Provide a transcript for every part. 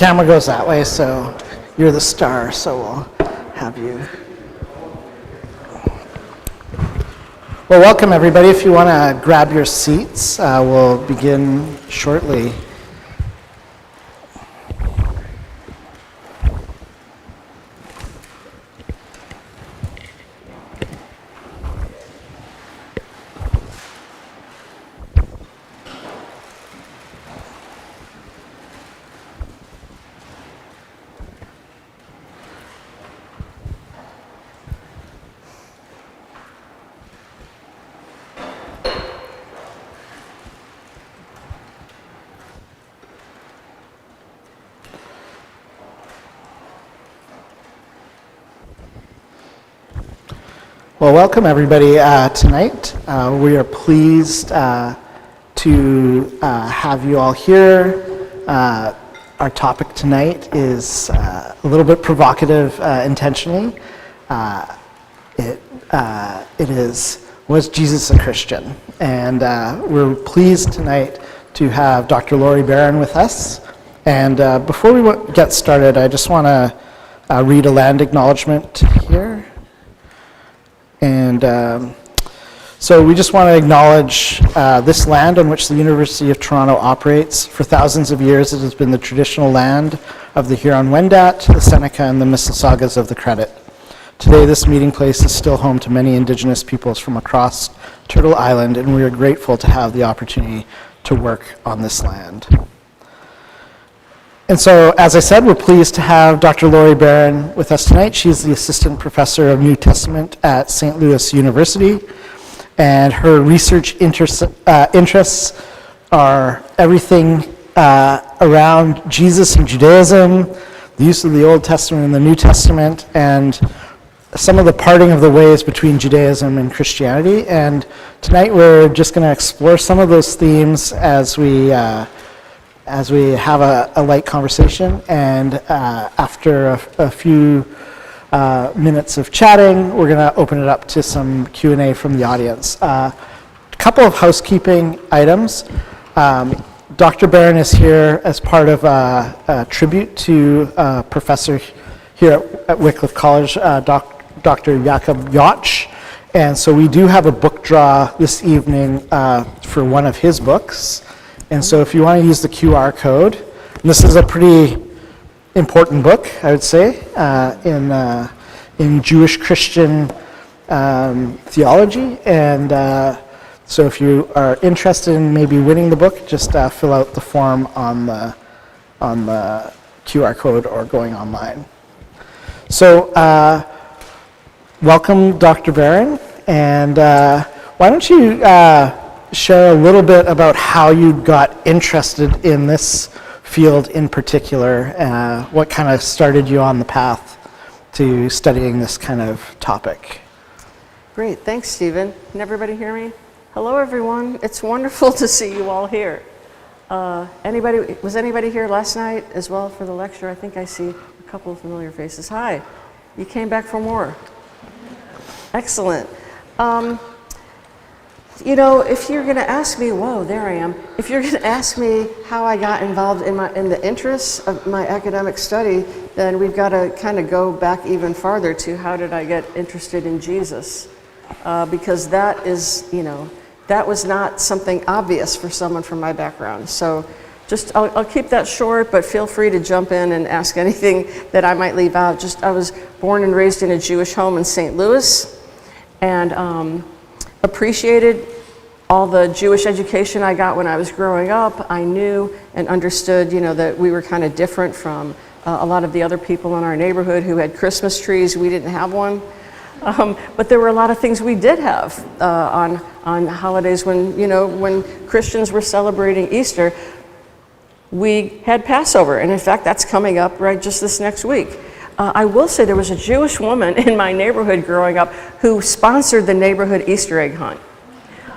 camera goes that way, so you're the star, so we'll have you. Well, welcome everybody. If you want to grab your seats, we'll begin shortly. Well, welcome everybody tonight. We are pleased to have you all here. Our topic tonight is a little bit provocative intentionally. It is, was Jesus a Christian? And we're pleased tonight to have Dr. Laurie Barron with us. And before we get started, I just want to read a land acknowledgement here. And so we just want to acknowledge this land on which the University of Toronto operates. For thousands of years, it has been the traditional land of the Huron-Wendat, the Seneca, and the Mississaugas of the Credit. Today, this meeting place is still home to many Indigenous peoples from across Turtle Island, and we are grateful to have the opportunity to work on this land. And so, as I said, we're pleased to have Dr. Laurie Barron with us tonight. She's the Assistant Professor of New Testament at St. Louis University, and her research interests are everything around Jesus and Judaism, the use of the Old Testament and the New Testament, and some of the parting of the ways between Judaism and Christianity. And tonight we're just going to explore some of those themes as we have a light conversation, and after a few minutes of chatting, we're going to open it up to some Q&A from the audience. A couple of housekeeping items. Dr. Barron is here as part of a tribute to a professor here at Wycliffe College, Dr. Jakob Jotsch, and so we do have a book draw this evening for one of his books. And so if you want to use the QR code, and this is a pretty important book, I would say, in Jewish Christian theology. And so if you are interested in maybe winning the book, just fill out the form on the QR code or going online. So welcome, Dr. Barron. And why don't you share a little bit about how you got interested in this field in particular, what kind of started you on the path to studying this kind of topic? Great, thanks Stephen. Can everybody hear me? Hello everyone, it's wonderful to see you all here. Was anybody here last night as well for the lecture? I think I see a couple of familiar faces. Hi, you came back for more. Excellent. You know, if you're going to ask me, whoa, there I am. If you're going to ask me how I got involved in the interests of my academic study, then we've got to kind of go back even farther to how did I get interested in Jesus? Because that is, you know, that was not something obvious for someone from my background. So just, I'll keep that short, but feel free to jump in and ask anything that I might leave out. I was born and raised in a Jewish home in St. Louis, and appreciated all the Jewish education I got when I was growing up. I knew and understood, you know, that we were kind of different from a lot of the other people in our neighborhood who had Christmas trees. We didn't have one. But there were a lot of things we did have on holidays when, you know, when Christians were celebrating Easter. We had Passover, and in fact, that's coming up right just this next week. I will say there was a Jewish woman in my neighborhood growing up who sponsored the neighborhood Easter egg hunt.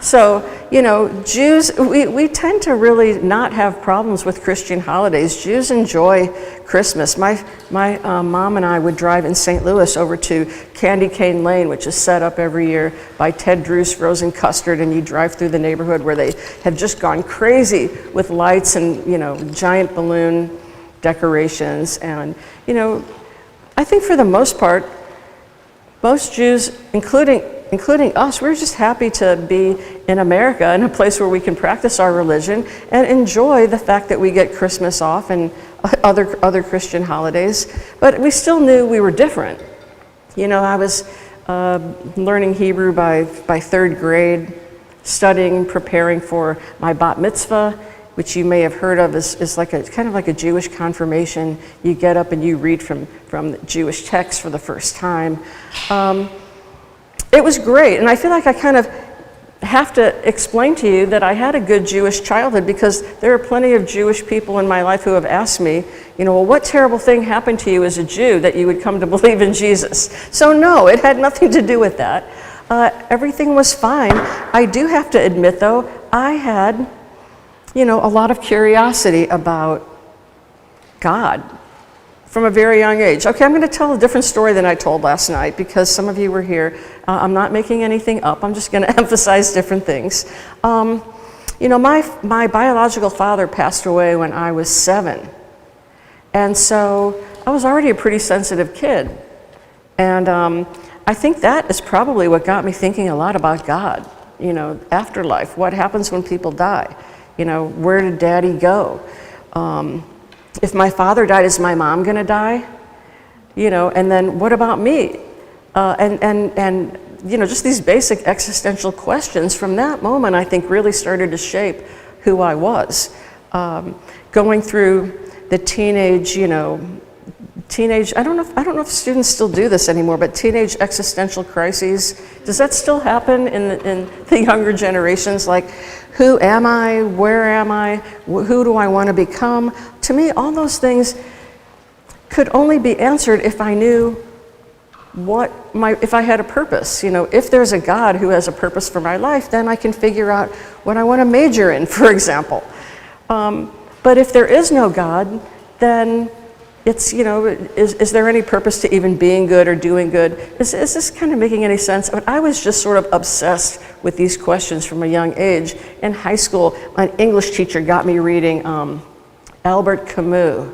So, you know, Jews, we tend to really not have problems with Christian holidays. Jews enjoy Christmas. My mom and I would drive in St. Louis over to Candy Cane Lane, which is set up every year by Ted Drew's Frozen Custard, and you drive through the neighborhood where they have just gone crazy with lights and, you know, giant balloon decorations. And, I think for the most part, most Jews, including us, we're just happy to be in America, in a place where we can practice our religion and enjoy the fact that we get Christmas off and other Christian holidays. But we still knew we were different. I was learning Hebrew by third grade, studying, preparing for my bat mitzvah, which you may have heard of is like kind of like a Jewish confirmation. You get up and you read from the Jewish text for the first time. It was great, and I feel like I kind of have to explain to you that I had a good Jewish childhood, because there are plenty of Jewish people in my life who have asked me, well, what terrible thing happened to you as a Jew that you would come to believe in Jesus? So no, it had nothing to do with that. Everything was fine. I do have to admit, though, I had, a lot of curiosity about God from a very young age. Okay, I'm going to tell a different story than I told last night, because some of you were here. I'm not making anything up. I'm just going to emphasize different things. My biological father passed away when I was 7. And so I was already a pretty sensitive kid. And I think that is probably what got me thinking a lot about God. Afterlife, what happens when people die? Where did Daddy go? If my father died, is my mom going to die? And then what about me? And just these basic existential questions from that moment, I think, really started to shape who I was. Going through the teenage, I don't know if students still do this anymore, but teenage existential crises, does that still happen in the younger generations? Like, who am I? Where am I? Who do I want to become? To me, all those things could only be answered if I knew if I had a purpose. If there's a God who has a purpose for my life, then I can figure out what I want to major in, for example. But if there is no God, then it's, is there any purpose to even being good or doing good? Is this kind of making any sense? But I was just sort of obsessed with these questions from a young age. In high school, my English teacher got me reading Albert Camus.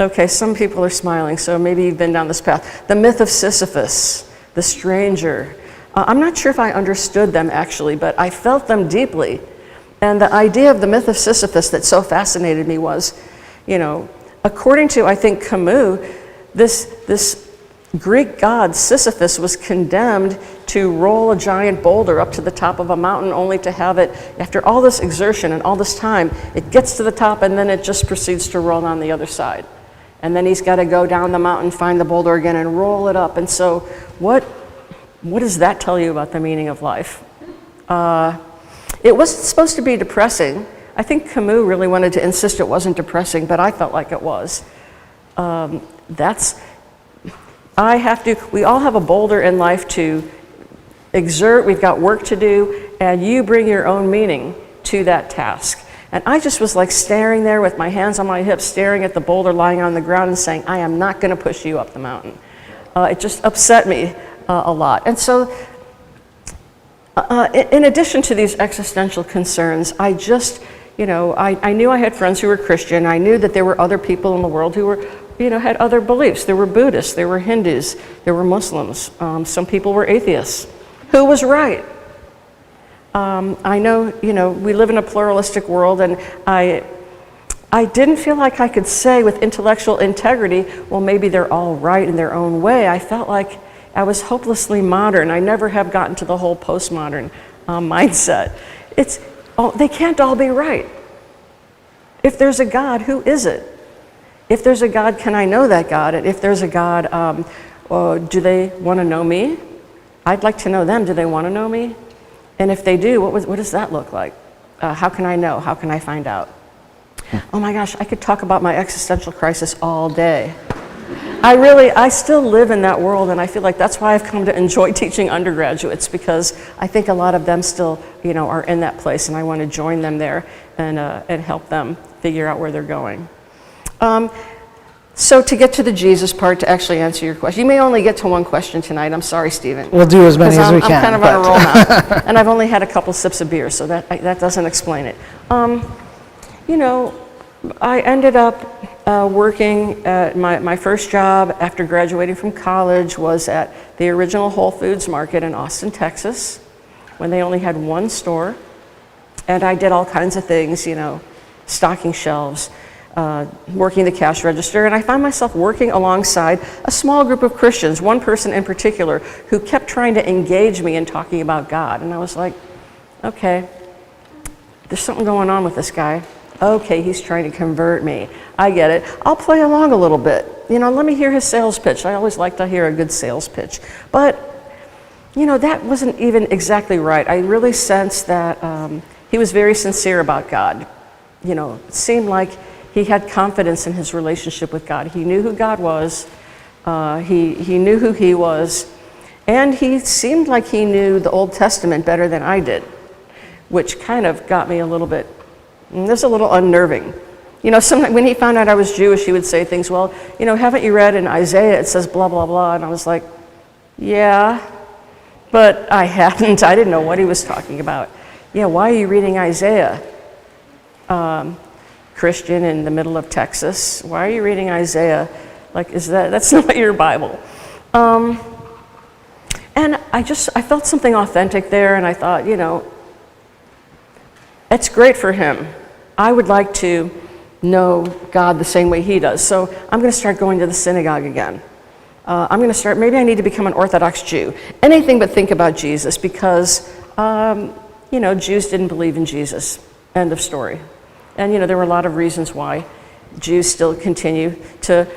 Okay, some people are smiling, so maybe you've been down this path. The Myth of Sisyphus, The Stranger. I'm not sure if I understood them, actually, but I felt them deeply. And the idea of the Myth of Sisyphus that so fascinated me was, according to, I think, Camus, this Greek god Sisyphus was condemned to roll a giant boulder up to the top of a mountain, only to have it, after all this exertion and all this time, it gets to the top and then it just proceeds to roll on the other side. And then he's got to go down the mountain, find the boulder again, and roll it up. And so what does that tell you about the meaning of life? It wasn't supposed to be depressing. I think Camus really wanted to insist it wasn't depressing, but I felt like it was. We all have a boulder in life to exert. We've got work to do, and you bring your own meaning to that task. And I just was like staring there with my hands on my hips, staring at the boulder lying on the ground and saying, I am not going to push you up the mountain. It just upset me a lot. And so in addition to these existential concerns, I just, I knew I had friends who were Christian. I knew that there were other people in the world who were, had other beliefs. There were Buddhists, there were Hindus, there were Muslims. Some people were atheists. Who was right? I know, we live in a pluralistic world, and I didn't feel like I could say with intellectual integrity, well, maybe they're all right in their own way. I felt like I was hopelessly modern. I never have gotten to the whole postmodern mindset. They can't all be right. If there's a God, who is it? If there's a God, can I know that God? And if there's a God, do they want to know me? I'd like to know them. Do they want to know me? And if they do, what does that look like? How can I know? How can I find out? Oh my gosh, I could talk about my existential crisis all day. I still live in that world, and I feel like that's why I've come to enjoy teaching undergraduates, because I think a lot of them still, are in that place, and I want to join them there and help them figure out where they're going. So to get to the Jesus part, to actually answer your question, you may only get to one question tonight. I'm sorry, Stephen. We'll do as many as we can. I'm kind of on a roll now, and I've only had a couple sips of beer, so that doesn't explain it. I ended up working at my first job after graduating from college was at the original Whole Foods market in Austin, Texas, when they only had one store. And I did all kinds of things, stocking shelves, working the cash register, and I found myself working alongside a small group of Christians, one person in particular, who kept trying to engage me in talking about God. And I was like, okay, there's something going on with this guy. Okay, he's trying to convert me. I get it. I'll play along a little bit. Let me hear his sales pitch. I always like to hear a good sales pitch. But, that wasn't even exactly right. I really sensed that he was very sincere about God. It seemed like he had confidence in his relationship with God. He knew who God was. He knew who he was. And he seemed like he knew the Old Testament better than I did, which kind of got me a little bit, this a little unnerving. Sometimes when he found out I was Jewish, he would say things, well, haven't you read in Isaiah, it says blah, blah, blah. And I was like, yeah, but I hadn't. I didn't know what he was talking about. Yeah, why are you reading Isaiah? Christian in the middle of Texas, why are you reading Isaiah? Like, that's not your Bible. And I felt something authentic there, and I thought, it's great for him. I would like to know God the same way he does. So I'm going to start going to the synagogue again. Maybe I need to become an Orthodox Jew. Anything but think about Jesus, because, Jews didn't believe in Jesus. End of story. And, there were a lot of reasons why Jews still continue to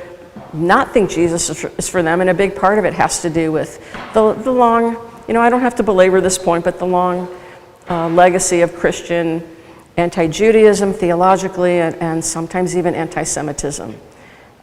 not think Jesus is for them, and a big part of it has to do with the long, I don't have to belabor this point, but the long legacy of Christian anti-Judaism theologically, and sometimes even anti-Semitism.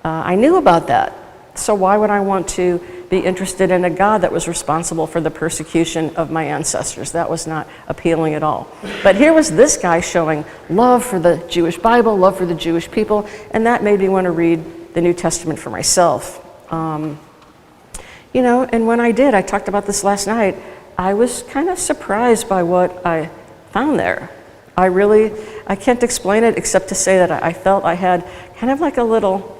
I knew about that, so why would I want to be interested in a God that was responsible for the persecution of my ancestors? That was not appealing at all. But here was this guy showing love for the Jewish Bible, love for the Jewish people, and that made me want to read the New Testament for myself. And when I did, I talked about this last night, I was kind of surprised by what I found there. I can't explain it except to say that I felt I had kind of like a little,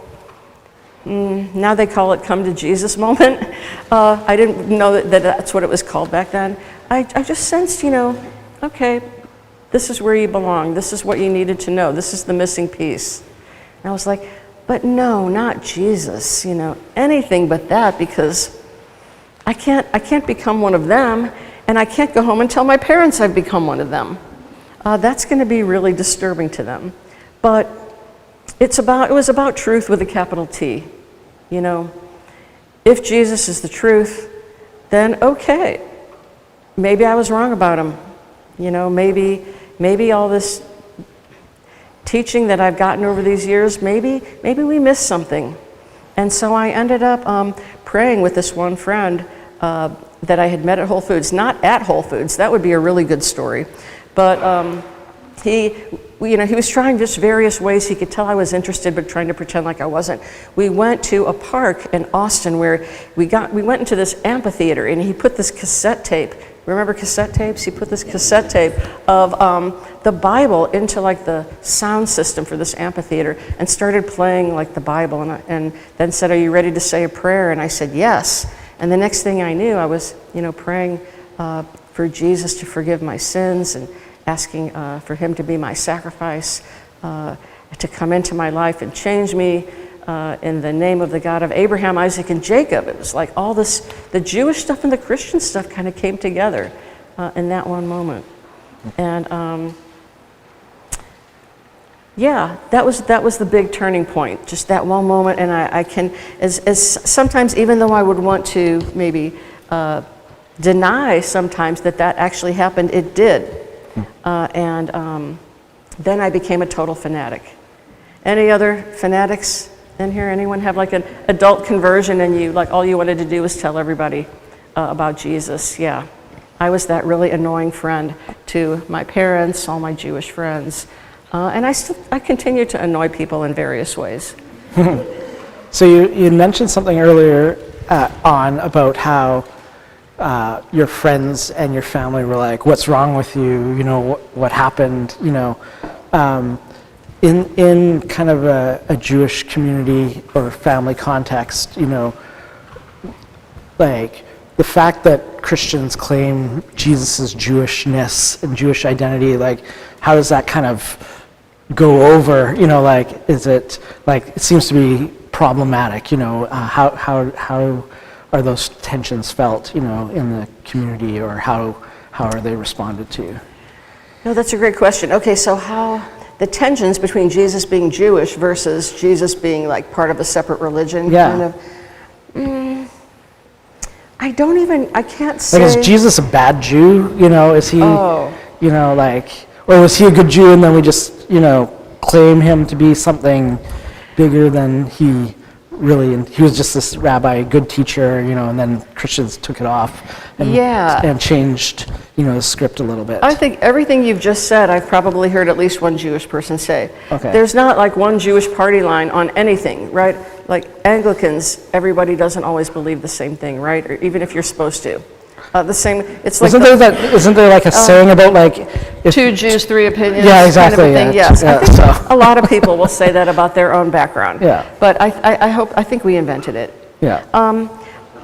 now they call it come to Jesus moment. I didn't know that that's what it was called back then. I just sensed, okay, this is where you belong. This is what you needed to know. This is the missing piece. And I was like, but no, not Jesus, anything but that, because I can't become one of them, and I can't go home and tell my parents I've become one of them. That's going to be really disturbing to them. But it was about truth with a capital T. If Jesus is the truth, then okay. Maybe I was wrong about him. Maybe all this teaching that I've gotten over these years, maybe we missed something. And so I ended up praying with this one friend that I had met at Whole Foods, not at Whole Foods. That would be a really good story. But he was trying just various ways. He could tell I was interested, but trying to pretend like I wasn't. We went to a park in Austin where we went into this amphitheater, and he put this cassette tape. Remember cassette tapes? He put this cassette tape of the Bible into like the sound system for this amphitheater, and started playing like the Bible, and then said, "Are you ready to say a prayer?" And I said, "Yes." And the next thing I knew, I was praying for Jesus to forgive my sins, and asking for him to be my sacrifice, to come into my life and change me in the name of the God of Abraham, Isaac, and Jacob. It was like all this, the Jewish stuff and the Christian stuff kind of came together in that one moment. And that was the big turning point, just that one moment. And I can, as sometimes, even though I would want to maybe deny sometimes that actually happened, it did. Then I became a total fanatic. Any other fanatics in here? Anyone have like an adult conversion, and all you wanted to do was tell everybody about Jesus? Yeah, I was that really annoying friend to my parents, all my Jewish friends, and I continue to annoy people in various ways. So you mentioned something earlier on about how your friends and your family were like, "What's wrong with you? What happened?" in kind of a Jewish community or family context, like the fact that Christians claim Jesus' Jewishness and Jewish identity, like how does that kind of go over? Like is it like it seems to be problematic? How are those tensions felt? In the community, or how are they responded to? No, that's a great question. Okay, so how the tensions between Jesus being Jewish versus Jesus being like part of a separate religion, kind of. I can't say. Like, is Jesus a bad Jew? Is he, or was he a good Jew and then we just, claim him to be something bigger than he really, and he was just this rabbi, good teacher, and then Christians took it off and changed, the script a little bit. I think everything you've just said, I've probably heard at least one Jewish person say. Okay. There's not like one Jewish party line on anything, right? Like Anglicans, everybody doesn't always believe the same thing, right? Or even if you're supposed to. The same, it's like... Isn't there like a saying about like... Two Jews, three opinions. Yeah, exactly. Kind of a thing. Yeah. Yes, I think a lot of people will say that about their own background. Yeah. But I think we invented it. Yeah.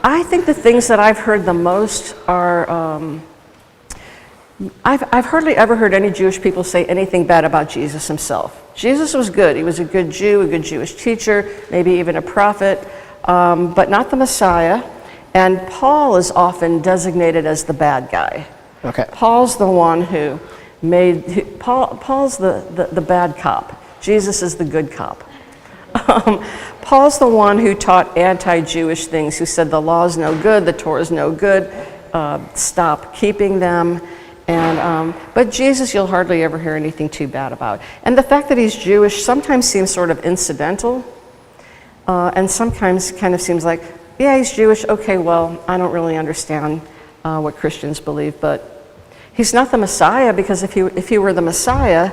I think the things that I've heard the most are... I've hardly ever heard any Jewish people say anything bad about Jesus himself. Jesus was good. He was a good Jew, a good Jewish teacher, maybe even a prophet, but not the Messiah. And Paul is often designated as the bad guy. Okay. Paul's the one who made, Paul's the bad cop. Jesus is the good cop. Paul's the one who taught anti-Jewish things, who said the law's no good, the Torah's no good, stop keeping them. But Jesus, you'll hardly ever hear anything too bad about. And the fact that he's Jewish sometimes seems sort of incidental, and sometimes kind of seems like, yeah, he's Jewish, okay, well, I don't really understand what Christians believe, but he's not the Messiah, because if he were the Messiah,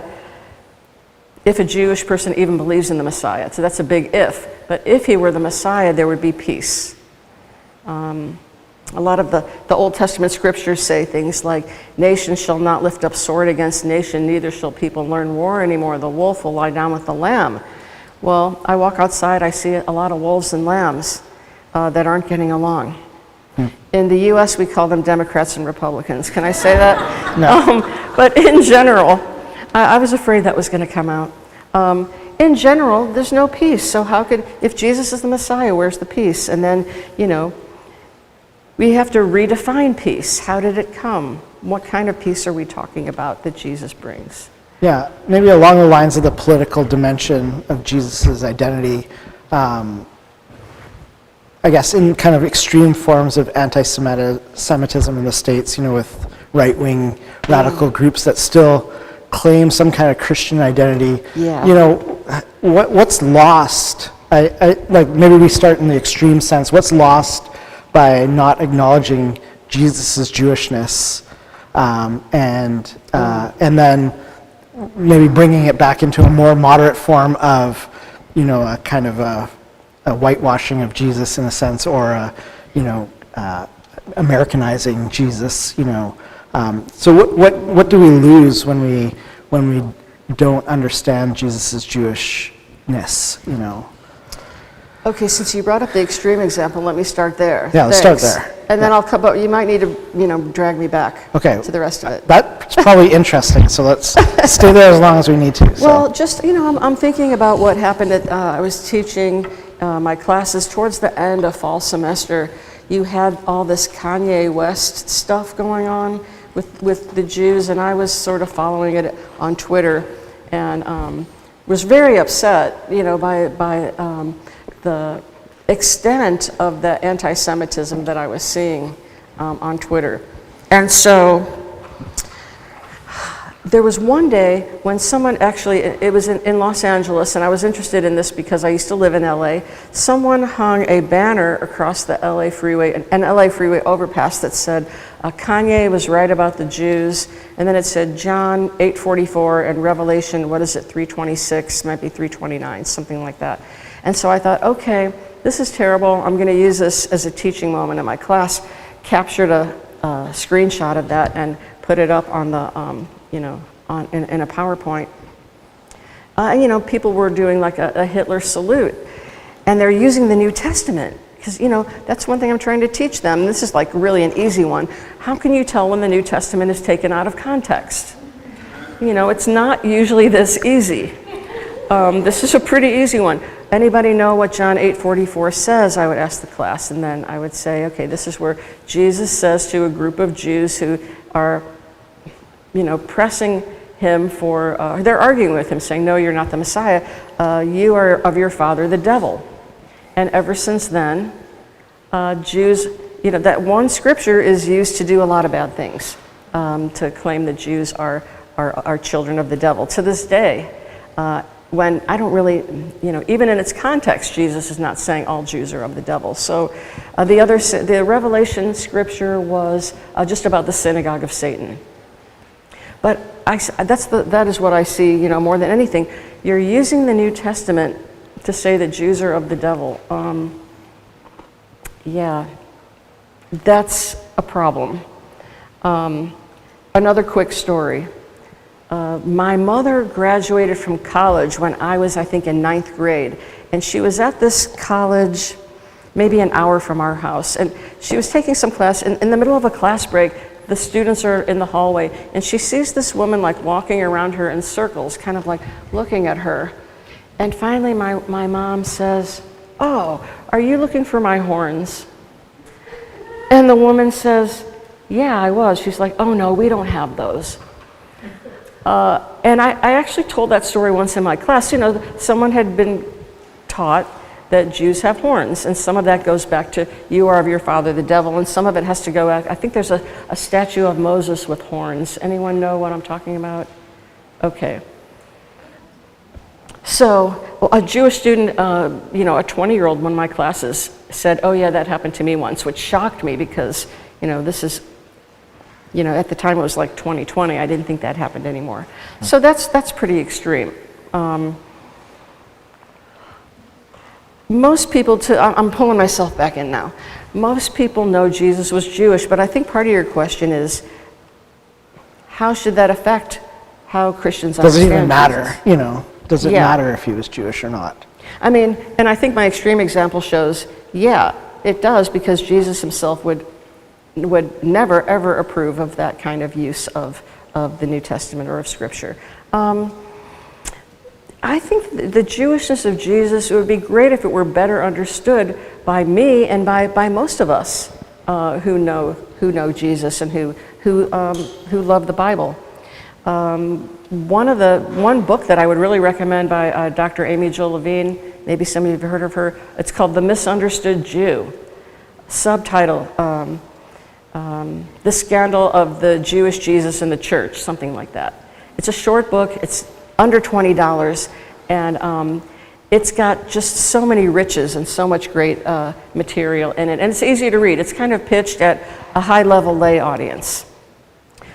if a Jewish person even believes in the Messiah, so that's a big if, but if he were the Messiah, there would be peace. A lot of the Old Testament scriptures say things like, nation shall not lift up sword against nation, neither shall people learn war anymore. The wolf will lie down with the lamb. Well, I walk outside, I see a lot of wolves and lambs that aren't getting along. In the US, we call them Democrats and Republicans. Can I say that? No. But in general, I was afraid that was going to come out. In general, there's no peace. So how could, if Jesus is the Messiah, where's the peace? And then, we have to redefine peace. How did it come? What kind of peace are we talking about that Jesus brings? Yeah, maybe along the lines of the political dimension of Jesus' identity, I guess in kind of extreme forms of anti-Semitism in the States, with right-wing radical groups that still claim some kind of Christian identity. Yeah. What's lost? Like maybe we start in the extreme sense. What's lost by not acknowledging Jesus' Jewishness, and then maybe bringing it back into a more moderate form of, a kind of a whitewashing of Jesus in a sense, or Americanizing Jesus. So what do we lose when we don't understand Jesus' Jewishness? Okay, since you brought up the extreme example, let me start there. Yeah, let's start there. And then I'll come, but you might need to, drag me back to the rest of it. That's probably interesting, so let's stay there as long as we need to. So. Well, just, I'm thinking about what happened I was teaching my classes towards the end of fall semester. You had all this Kanye West stuff going on with the Jews, and I was sort of following it on Twitter, and was very upset, by the extent of the anti-Semitism that I was seeing on Twitter. And so there was one day when someone actually, it was in Los Angeles, and I was interested in this because I used to live in LA. Someone hung a banner across the LA freeway, an LA freeway overpass that said, Kanye was right about the Jews, and then it said John 8:44 and Revelation, 3:26, might be 3:29, something like that. And so I thought, okay, this is terrible. I'm going to use this as a teaching moment in my class. Captured a screenshot of that and put it up on the, in a PowerPoint. People were doing like a Hitler salute, and they're using the New Testament. Because, that's one thing I'm trying to teach them. This is like really an easy one. How can you tell when the New Testament is taken out of context? It's not usually this easy. This is a pretty easy one. Anybody know what John 8:44 says? I would ask the class, and then I would say, okay, this is where Jesus says to a group of Jews who are, pressing him for, they're arguing with him, saying, no, you're not the Messiah. You are of your father, the devil. And ever since then, Jews, that one scripture is used to do a lot of bad things, to claim that Jews are children of the devil. To this day, when I don't really, even in its context, Jesus is not saying all Jews are of the devil. So the Revelation scripture was just about the synagogue of Satan. But that is what I see, more than anything. You're using the New Testament to say that Jews are of the devil. Yeah, that's a problem. Another quick story. My mother graduated from college when I was, I think, in 9th grade. And she was at this college maybe an hour from our house. And she was taking some class. And in the middle of a class break, the students are in the hallway. And she sees this woman like walking around her in circles, kind of like looking at her. And finally, my mom says, oh, are you looking for my horns? And the woman says, yeah, I was. She's like, oh, no, we don't have those. And I actually told that story once in my class. Someone had been taught that Jews have horns, and some of that goes back to you are of your father, the devil, and some of it has to go back. I think there's a statue of Moses with horns. Anyone know what I'm talking about? Okay. So a Jewish student, a 20-year-old, one of my classes, said, oh yeah, that happened to me once, which shocked me because, this is, at the time it was like 2020. I didn't think that happened anymore. So that's pretty extreme. Most people, I'm pulling myself back in now. Most people know Jesus was Jewish, but I think part of your question is, how should that affect how Christians understand Jesus? Does it even matter, Does it Yeah. matter if he was Jewish or not? I mean, and I think my extreme example shows, yeah, it does, because Jesus himself would never, ever approve of that kind of use of the New Testament or of Scripture. I think the Jewishness of Jesus, it would be great if it were better understood by me and by most of us who know Jesus and who love the Bible. One book that I would really recommend by Dr. Amy Jill Levine, maybe some of you have heard of her, it's called The Misunderstood Jew. Subtitle, The Scandal of the Jewish Jesus in the Church, something like that. It's a short book, it's under $20, and it's got just so many riches and so much great material in it, and it's easy to read. It's kind of pitched at a high-level lay audience.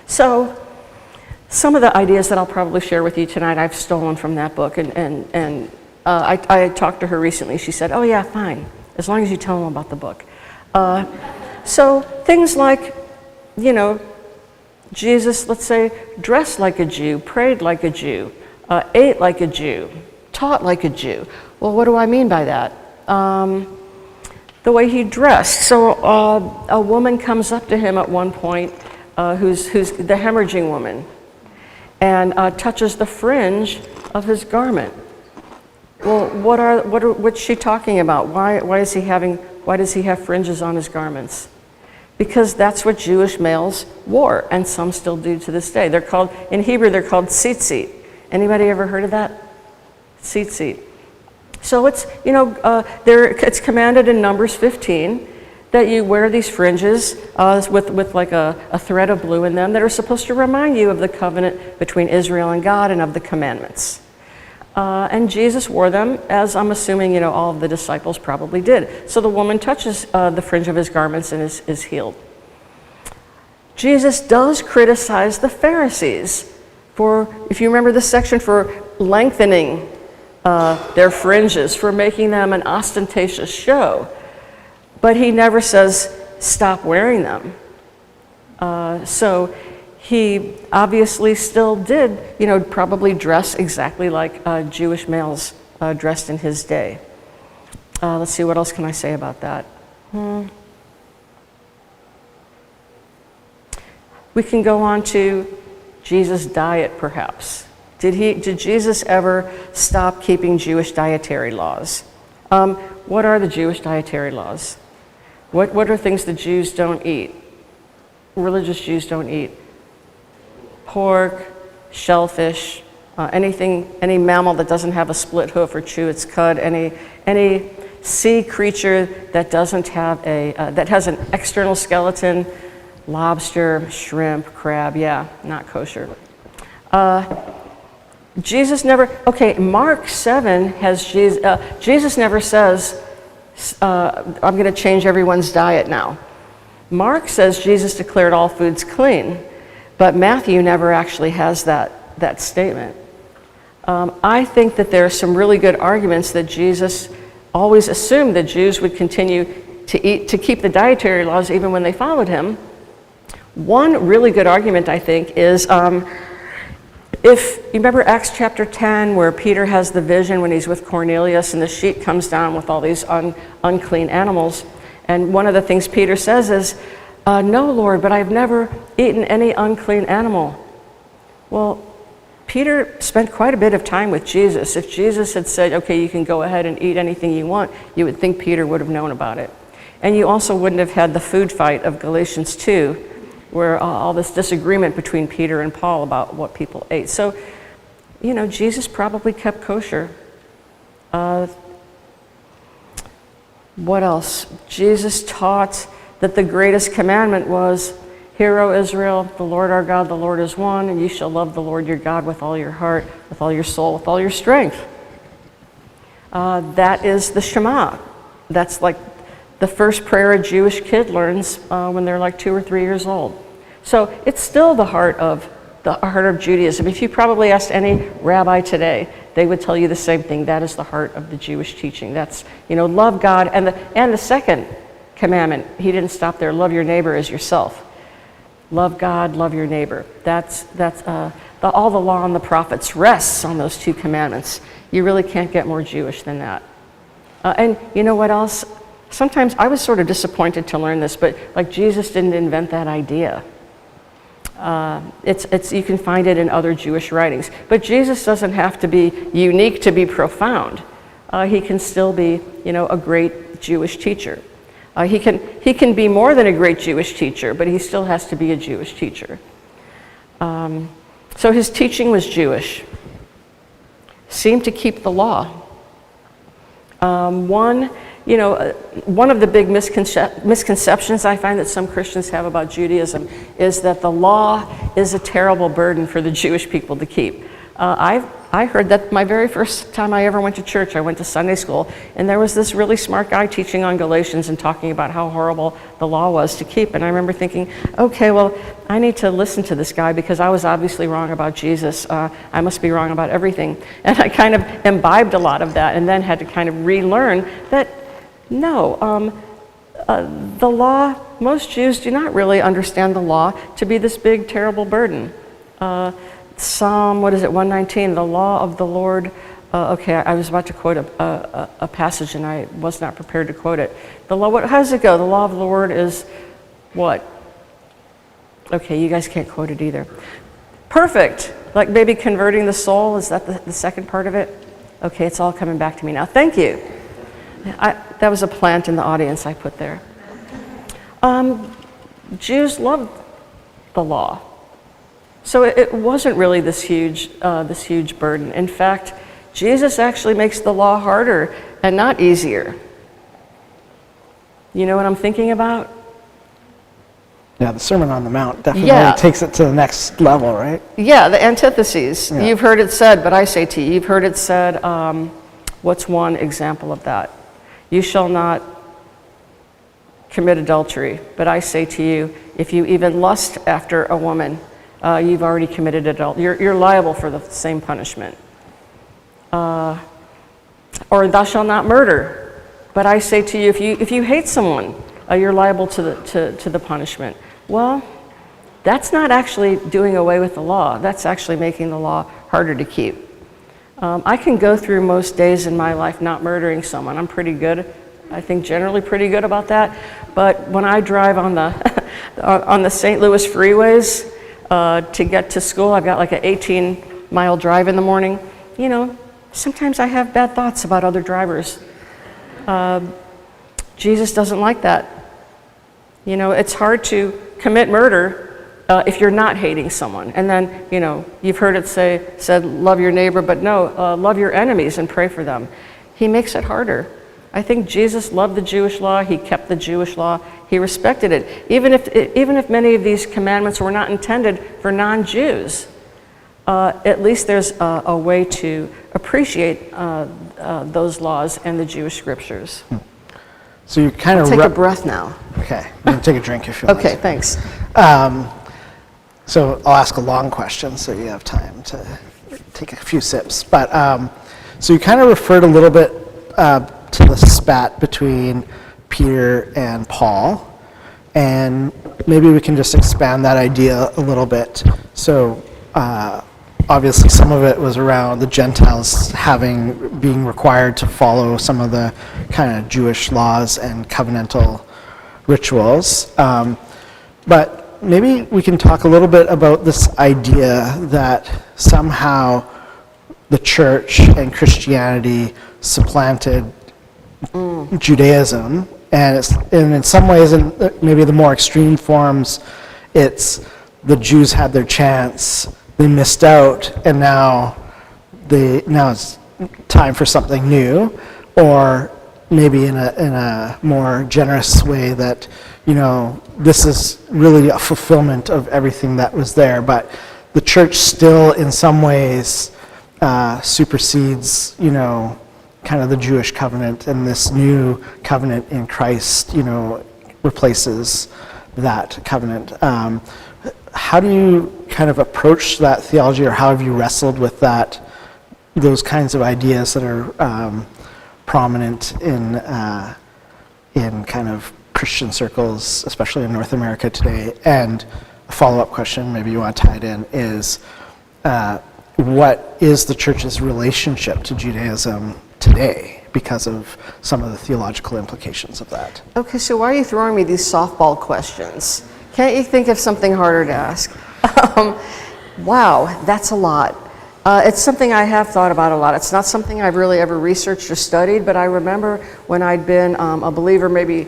So, some of the ideas that I'll probably share with you tonight I've stolen from that book, and I talked to her recently. She said, oh yeah, fine, as long as you tell them about the book. So things like, Jesus, let's say, dressed like a Jew, prayed like a Jew, ate like a Jew, taught like a Jew. Well, what do I mean by that? The way he dressed. So a woman comes up to him at one point, who's the hemorrhaging woman, and touches the fringe of his garment. Well, what's she talking about? Why does he have fringes on his garments? Because that's what Jewish males wore, and some still do to this day. In Hebrew, they're called tzitzit. Anybody ever heard of that? Tzitzit. So it's commanded in Numbers 15 that you wear these fringes with like a thread of blue in them that are supposed to remind you of the covenant between Israel and God and of the commandments. And Jesus wore them, as I'm assuming all of the disciples probably did. So the woman touches the fringe of his garments and is healed. Jesus does criticize the Pharisees for, if you remember this section, for lengthening their fringes, for making them an ostentatious show. But he never says, stop wearing them. So he obviously still did, probably dress exactly like Jewish males dressed in his day. Let's see, what else can I say about that? We can go on to Jesus' diet, perhaps. Did Jesus ever stop keeping Jewish dietary laws? What are the Jewish dietary laws? What are things the Jews don't eat? Religious Jews don't eat? Pork, shellfish, any mammal that doesn't have a split hoof or chew its cud, any sea creature that doesn't have that has an external skeleton, lobster, shrimp, crab, not kosher. Jesus never, Mark 7 has Jesus never says, I'm going to change everyone's diet now. Mark says Jesus declared all foods clean, but Matthew never actually has that statement. I think that there are some really good arguments that Jesus always assumed that Jews would continue to keep the dietary laws even when they followed him. One really good argument, I think, is if you remember Acts chapter 10, where Peter has the vision when he's with Cornelius and the sheet comes down with all these unclean animals. And one of the things Peter says is, no, Lord, but I've never eaten any unclean animal. Well, Peter spent quite a bit of time with Jesus. If Jesus had said, okay, you can go ahead and eat anything you want, you would think Peter would have known about it. And you also wouldn't have had the food fight of Galatians 2, where all this disagreement between Peter and Paul about what people ate. So, Jesus probably kept kosher. What else? Jesus taught that the greatest commandment was, Hear, O Israel, the Lord our God, the Lord is one, and you shall love the Lord your God with all your heart, with all your soul, with all your strength. That is the Shema. That's like the first prayer a Jewish kid learns when they're like 2 or 3 years old. So it's still the heart of Judaism. If you probably asked any rabbi today, they would tell you the same thing. That is the heart of the Jewish teaching. That's, love God. And the second commandment, he didn't stop there. Love your neighbor as yourself. Love God, love your neighbor. That's all the law and the prophets rests on those 2 commandments. You really can't get more Jewish than that. And you know what else? Sometimes I was sort of disappointed to learn this, but Jesus didn't invent that idea. You can find it in other Jewish writings. But Jesus doesn't have to be unique to be profound. He can still be, a great Jewish teacher. He can be more than a great Jewish teacher, but he still has to be a Jewish teacher. So his teaching was Jewish. Seemed to keep the law. One of the big misconceptions I find that some Christians have about Judaism is that the law is a terrible burden for the Jewish people to keep. I heard that my very first time I ever went to church. I went to Sunday school, and there was this really smart guy teaching on Galatians and talking about how horrible the law was to keep. And I remember thinking, okay, well, I need to listen to this guy because I was obviously wrong about Jesus. I must be wrong about everything. And I kind of imbibed a lot of that and then had to kind of relearn that no, the law, most Jews do not really understand the law to be this big, terrible burden. Psalm, 119, the law of the Lord. I was about to quote a passage and I was not prepared to quote it. The law, how does it go? The law of the Lord is what? Okay, you guys can't quote it either. Perfect. Like maybe converting the soul, is that the second part of it? Okay, it's all coming back to me now. Thank you. That was a plant in the audience I put there. Jews loved the law. So it wasn't really this huge burden. In fact, Jesus actually makes the law harder and not easier. You know what I'm thinking about? Yeah, the Sermon on the Mount definitely takes it to the next level, right? Yeah, the antitheses. Yeah. You've heard it said, but I say to you, you've heard it said, what's one example of that? You shall not commit adultery, but I say to you, if you even lust after a woman, you've already committed adultery. You're liable for the same punishment. Or thou shalt not murder. But I say to you, if you hate someone, you're liable to the punishment. Well, That's not actually doing away with the law. That's actually making the law harder to keep. I can go through most days in my life not murdering someone. I'm pretty good, I think generally pretty good about that. But when I drive on the on the St. Louis freeways to get to school, I've got like an 18-mile drive in the morning. You know, sometimes I have bad thoughts about other drivers. Jesus doesn't like that. You know, it's hard to commit murder if you're not hating someone. And then, you know, you've heard it said, love your neighbor, but no, love your enemies and pray for them. He makes it harder. I think Jesus loved the Jewish law. He kept the Jewish law. He respected it. Even if many of these commandments were not intended for non-Jews, at least there's a way to appreciate those laws and the Jewish scriptures. So you kind of take a breath now. Okay, you can take a drink if you want. Okay, thanks. So I'll ask a long question so you have time to take a few sips. But so you kind of referred a little bit to the spat between Peter and Paul, and maybe we can just expand that idea a little bit. So obviously some of it was around the Gentiles being required to follow some of the kind of Jewish laws and covenantal rituals. But maybe we can talk a little bit about this idea that somehow the church and Christianity supplanted Judaism, and in some ways, in maybe the more extreme forms, it's the Jews had their chance, they missed out, and now it's time for something new, or maybe in a more generous way that, you know, this is really a fulfillment of everything that was there, but the church still in some ways supersedes, you know, kind of the Jewish covenant, and this new covenant in Christ, you know, replaces that covenant. How do you kind of approach that theology, or how have you wrestled with those kinds of ideas that are prominent in kind of Christian circles, especially in North America today? And a follow-up question, maybe you want to tie it in, is what is the church's relationship to Judaism today because of some of the theological implications of that? Okay, so why are you throwing me these softball questions? Can't you think of something harder to ask? Wow, that's a lot. It's something I have thought about a lot. It's not something I've really ever researched or studied, but I remember when I'd been a believer maybe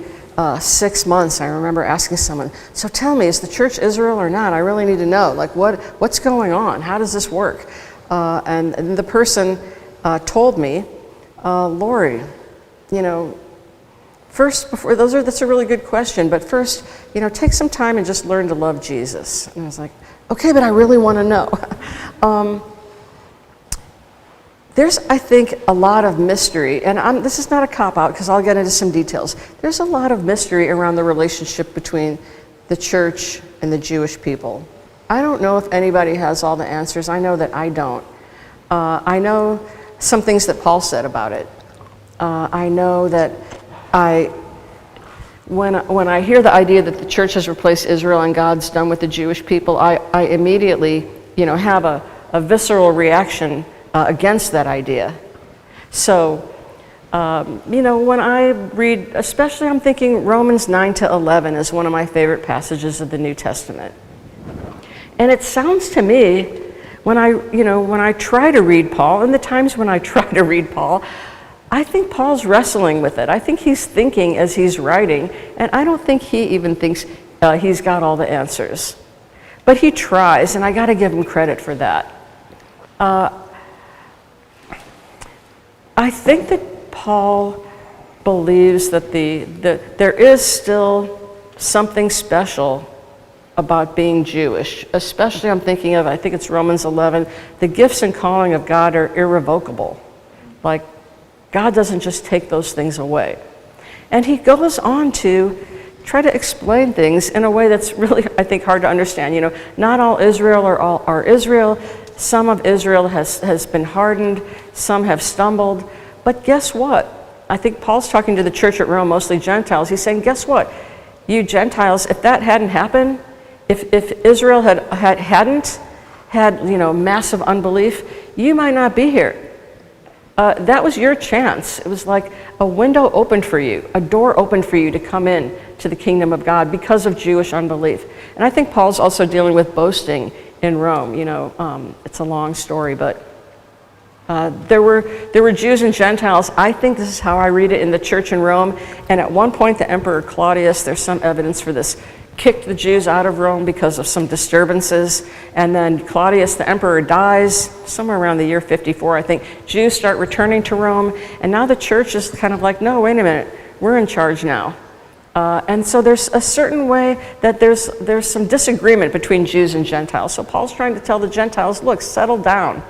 6 months, I remember asking someone, so tell me, is the church Israel or not? I really need to know, like what's going on? How does this work? And the person told me, Lori, you know, that's a really good question, but first, you know, take some time and just learn to love Jesus. And I was like, okay, but I really want to know. There's, I think, a lot of mystery, and this is not a cop-out because I'll get into some details. There's a lot of mystery around the relationship between the church and the Jewish people. I don't know if anybody has all the answers. I know that I don't. I know some things that Paul said about it. I know that when I hear the idea that the church has replaced Israel and God's done with the Jewish people, I immediately, you know, have a visceral reaction against that idea. So, you know, when I read, especially I'm thinking Romans 9-11 is one of my favorite passages of the New Testament. And it sounds to me, when I try to read Paul, and the times when I try to read Paul, I think Paul's wrestling with it. I think he's thinking as he's writing, and I don't think he even thinks he's got all the answers. But he tries, and I got to give him credit for that. I think that Paul believes that there is still something special about being Jewish, especially I'm thinking of, I think it's Romans 11, the gifts and calling of God are irrevocable. Like, God doesn't just take those things away. And he goes on to try to explain things in a way that's really, I think, hard to understand. You know, not all Israel are Israel. Some of Israel has been hardened. Some have stumbled. But guess what? I think Paul's talking to the church at Rome, mostly Gentiles. He's saying, guess what? You Gentiles, if that hadn't happened, If Israel hadn't had, massive unbelief, you might not be here. That was your chance. It was like a window opened for you, a door opened for you to come in to the kingdom of God because of Jewish unbelief. And I think Paul's also dealing with boasting in Rome. It's a long story, but there were Jews and Gentiles. I think this is how I read it in the church in Rome. And at one point, the Emperor Claudius, there's some evidence for this, kicked the Jews out of Rome because of some disturbances. And then Claudius, the emperor, dies somewhere around the year 54, I think. Jews start returning to Rome. And now the church is kind of like, no, wait a minute, we're in charge now. And so there's a certain way that there's some disagreement between Jews and Gentiles. So Paul's trying to tell the Gentiles, look, settle down.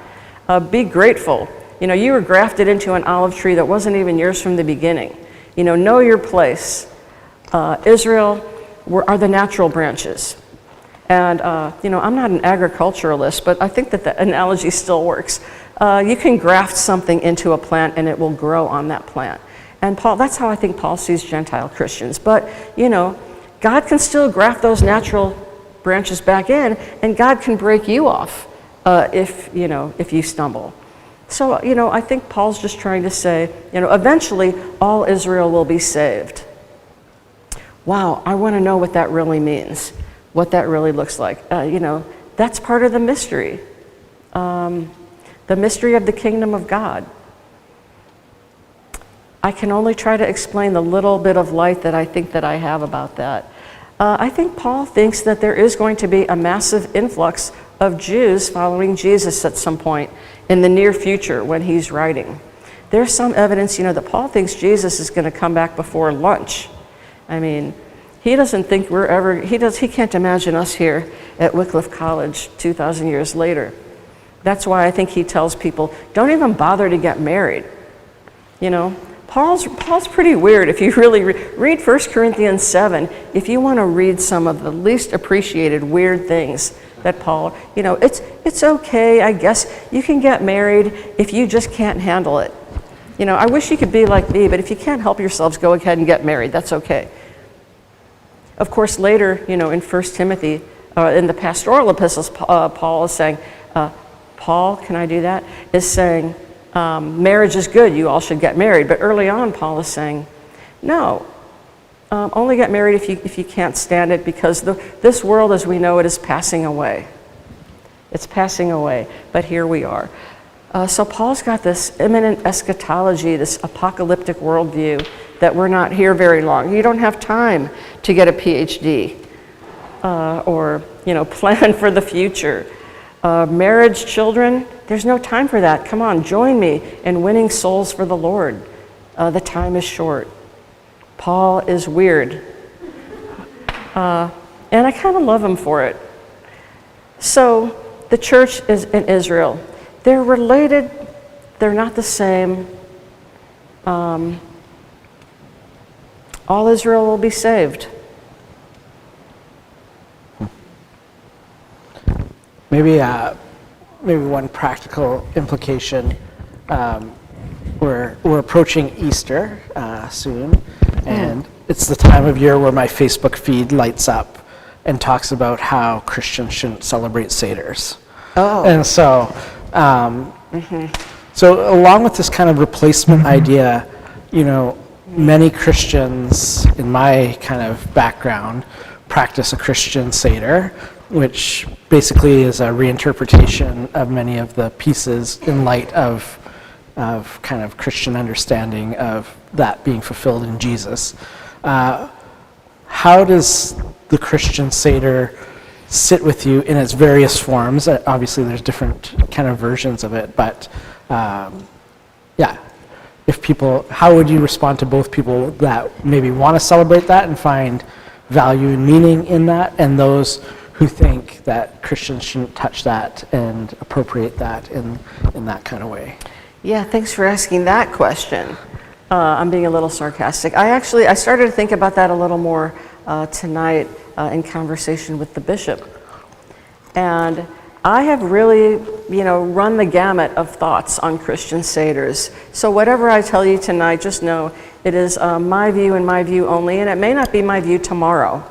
Be grateful. You were grafted into an olive tree that wasn't even yours from the beginning. Know your place. Israel are the natural branches. And, I'm not an agriculturalist, but I think that the analogy still works. You can graft something into a plant and it will grow on that plant. And that's how I think Paul sees Gentile Christians. But, God can still graft those natural branches back in, and God can break you off if you stumble. So, I think Paul's just trying to say, eventually all Israel will be saved. Wow, I want to know what that really means, what that really looks like. That's part of the mystery of the kingdom of God. I can only try to explain the little bit of light that I think that I have about that. I think Paul thinks that there is going to be a massive influx of Jews following Jesus at some point in the near future when he's writing. There's some evidence, that Paul thinks Jesus is going to come back before lunch. I mean, he doesn't think he can't imagine us here at Wycliffe College 2,000 years later. That's why I think he tells people, don't even bother to get married. Paul's pretty weird. If you really read 1 Corinthians 7, if you want to read some of the least appreciated weird things that Paul, it's okay, I guess. You can get married if you just can't handle it. I wish you could be like me, but if you can't help yourselves, go ahead and get married. That's okay. Of course, later, in 1 Timothy, in the pastoral epistles, Paul is saying, Paul, can I do that? Is saying, marriage is good, you all should get married. But early on, Paul is saying, no, only get married if you can't stand it, because this world as we know it is passing away. It's passing away, but here we are. So Paul's got this imminent eschatology, this apocalyptic worldview that we're not here very long. You don't have time to get a PhD or plan for the future. Marriage, children, there's no time for that. Come on, join me in winning souls for the Lord. The time is short. Paul is weird. And I kind of love him for it. So the church is in Israel. They're related. They're not the same. All Israel will be saved. Maybe one practical implication. We're approaching Easter soon, and it's the time of year where my Facebook feed lights up and talks about how Christians shouldn't celebrate Seders. Oh. And so, so along with this kind of replacement idea, many Christians in my kind of background practice a Christian Seder, which basically is a reinterpretation of many of the pieces in light of kind of Christian understanding of that being fulfilled in Jesus. How does the Christian Seder sit with you in its various forms? Obviously, there's different kind of versions of it, but how would you respond to both people that maybe want to celebrate that and find value and meaning in that, and those who think that Christians shouldn't touch that and appropriate that in that kind of way? Yeah, thanks for asking that question. I'm being a little sarcastic. I started to think about that a little more tonight in conversation with the bishop. And I have really, run the gamut of thoughts on Christian Seders. So whatever I tell you tonight, just know it is my view and my view only, and it may not be my view tomorrow.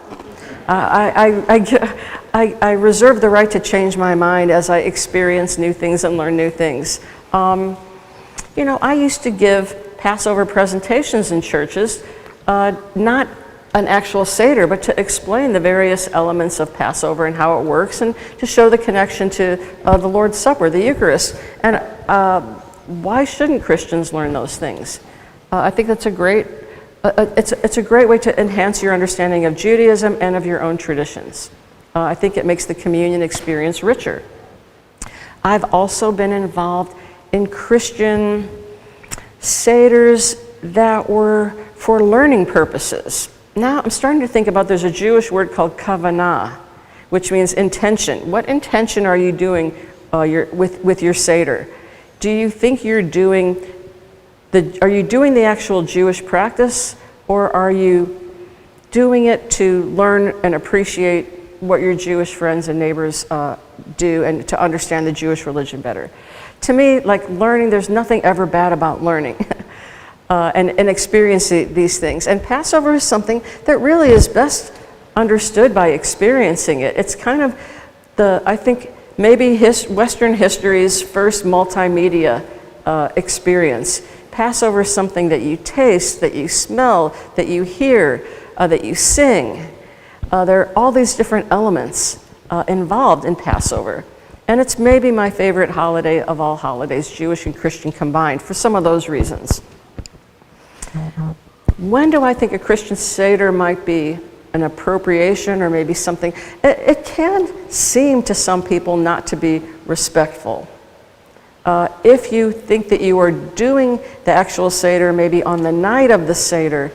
I reserve the right to change my mind as I experience new things and learn new things. You know, I used to give Passover presentations in churches, not an actual Seder, but to explain the various elements of Passover and how it works, and to show the connection to the Lord's Supper, the Eucharist. And why shouldn't Christians learn those things? I think that's a great, it's a great way to enhance your understanding of Judaism and of your own traditions. I think it makes the communion experience richer. I've also been involved in Christian Seders that were for learning purposes. Now I'm starting to think about, there's a Jewish word called kavanah, which means intention. What intention are you doing with your Seder? Do you think you're doing are you doing the actual Jewish practice, or are you doing it to learn and appreciate what your Jewish friends and neighbors do, and to understand the Jewish religion better? To me, like learning, there's nothing ever bad about learning and experiencing these things. And Passover is something that really is best understood by experiencing it. It's kind of I think, maybe Western history's first multimedia experience. Passover is something that you taste, that you smell, that you hear, that you sing. There are all these different elements involved in Passover. And it's maybe my favorite holiday of all holidays, Jewish and Christian combined, for some of those reasons. When do I think a Christian Seder might be an appropriation, or maybe something? It can seem to some people not to be respectful. If you think that you are doing the actual Seder maybe on the night of the Seder,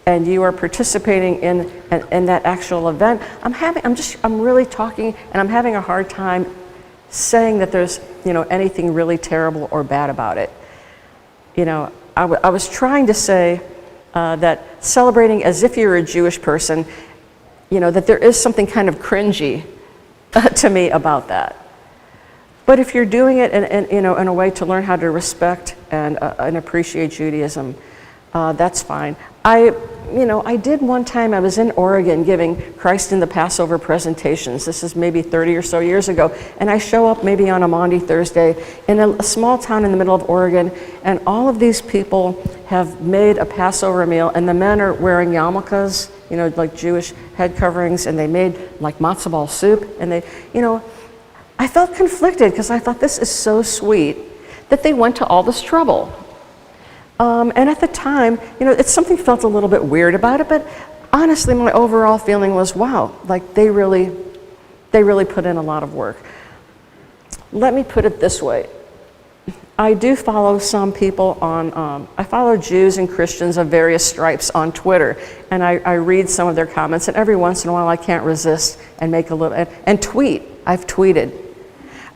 and you are participating in that actual event, I'm really talking, and I'm having a hard time saying that there's, you know, anything really terrible or bad about it. You know, I was trying to say that celebrating as if you're a Jewish person, you know, that there is something kind of cringy to me about that. But if you're doing it in a way to learn how to respect and appreciate Judaism, that's fine. I did one time, I was in Oregon giving Christ in the Passover presentations. This is maybe 30 or so years ago. And I show up maybe on a Maundy Thursday in a small town in the middle of Oregon, and all of these people have made a Passover meal, and the men are wearing yarmulkes, you know, like Jewish head coverings, and they made like matzo ball soup, and they, you know, I felt conflicted because I thought, this is so sweet that they went to all this trouble. And at the time, you know, it's something felt a little bit weird about it, but honestly, my overall feeling was, wow, like they really put in a lot of work. Let me put it this way. I do follow some people on, I follow Jews and Christians of various stripes on Twitter, and I read some of their comments, and every once in a while I can't resist and make a little, and tweet. I've tweeted.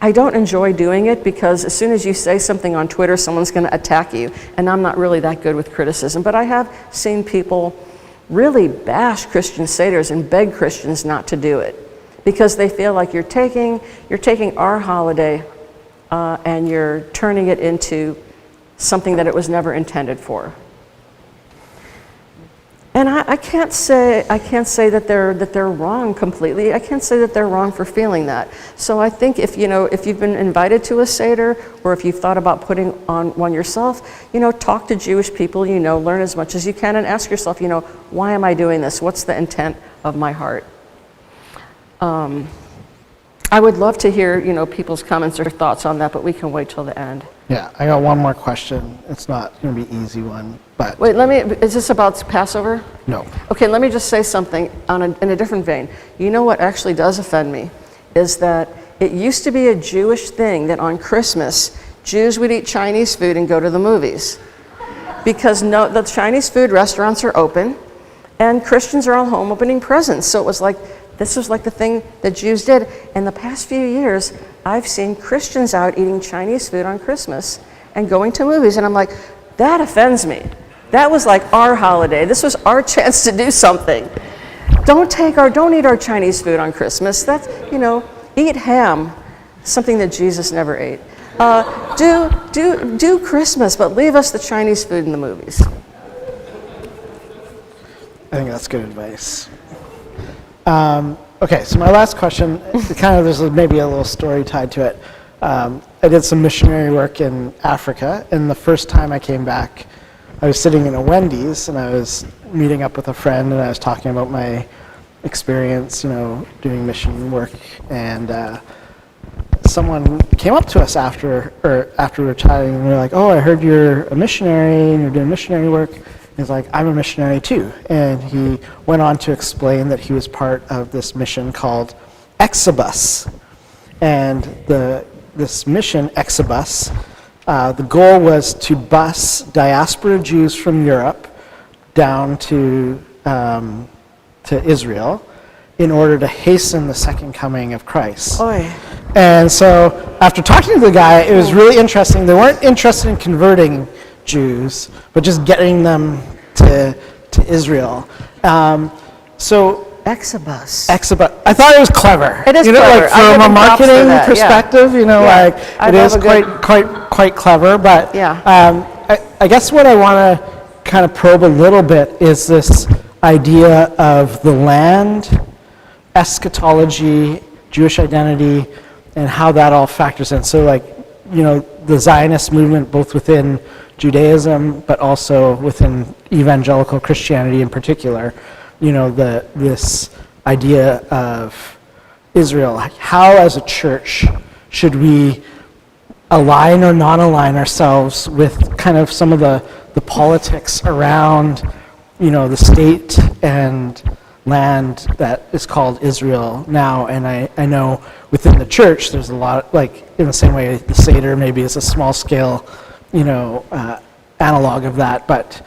I don't enjoy doing it because as soon as you say something on Twitter, someone's going to attack you, and I'm not really that good with criticism. But I have seen people really bash Christian Seders and beg Christians not to do it because they feel like you're taking our holiday and you're turning it into something that it was never intended for. And I can't say that they're wrong completely. I can't say that they're wrong for feeling that. So I think if you've been invited to a Seder, or if you've thought about putting on one yourself, you know, talk to Jewish people, you know, learn as much as you can, and ask yourself, you know, why am I doing this? What's the intent of my heart? I would love to hear, you know, people's comments or thoughts on that, but we can wait till the end. Yeah, I got one more question. It's not going to be an easy one, but... Wait, is this about Passover? No. Okay, let me just say something in a different vein. You know what actually does offend me is that it used to be a Jewish thing that on Christmas, Jews would eat Chinese food and go to the movies. Because the Chinese food restaurants are open, and Christians are all home opening presents. So it was like, this was like the thing that Jews did. In the past few years, I've seen Christians out eating Chinese food on Christmas and going to movies, and I'm like, that offends me. That was like our holiday. This was our chance to do something. Don't eat our Chinese food on Christmas. That's, you know, eat ham, something that Jesus never ate. Do Christmas, but leave us the Chinese food in the movies. I think that's good advice. Okay, so my last question, there's maybe a little story tied to it. I did some missionary work in Africa, and the first time I came back, I was sitting in a Wendy's, and I was meeting up with a friend, and I was talking about my experience, doing mission work, and someone came up to us after we were chatting, and they're like, "Oh, I heard you're a missionary, and you're doing missionary work." He's like, "I'm a missionary too," and he went on to explain that he was part of this mission called Exodus, and this mission, Exodus, the goal was to bus diaspora Jews from Europe down to Israel in order to hasten the second coming of Christ. Oy. And so after talking to the guy, it was really interesting. They weren't interested in converting Jews, but just getting them to Israel. So Exodus. I thought it was clever. It is clever. Like I give from a them props for marketing that, perspective, Yeah. it is quite clever. But Yeah. I guess what I want to kind of probe a little bit is this idea of the land, eschatology, Jewish identity, and how that all factors in. So the Zionist movement, both within Judaism, but also within evangelical Christianity in particular, this idea of Israel. How, as a church, should we align or not align ourselves with kind of some of the politics around, the state and land that is called Israel now? And I know within the church there's a lot, in the same way the Seder maybe is a small scale, analog of that, but,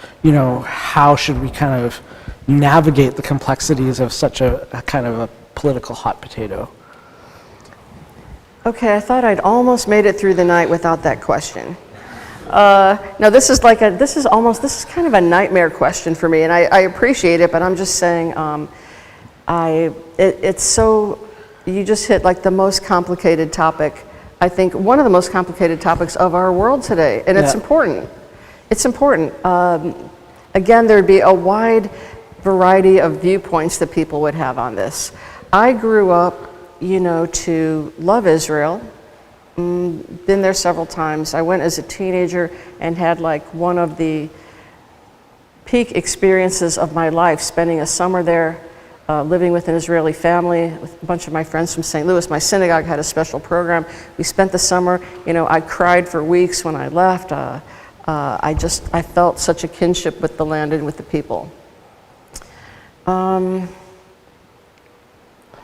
how should we kind of navigate the complexities of such a kind of a political hot potato? Okay, I thought I'd almost made it through the night without that question. No, this is kind of a nightmare question for me, and I appreciate it, but I'm just saying, it's so, you just hit like the most complicated topic, I think one of the most complicated topics of our world today, and it's important. It's important. Again, there'd be a wide variety of viewpoints that people would have on this. I grew up, to love Israel. Been there several times. I went as a teenager and had one of the peak experiences of my life, spending a summer there, living with an Israeli family, with a bunch of my friends from St. Louis. My synagogue had a special program. We spent the summer, I cried for weeks when I left. I felt such a kinship with the land and with the people.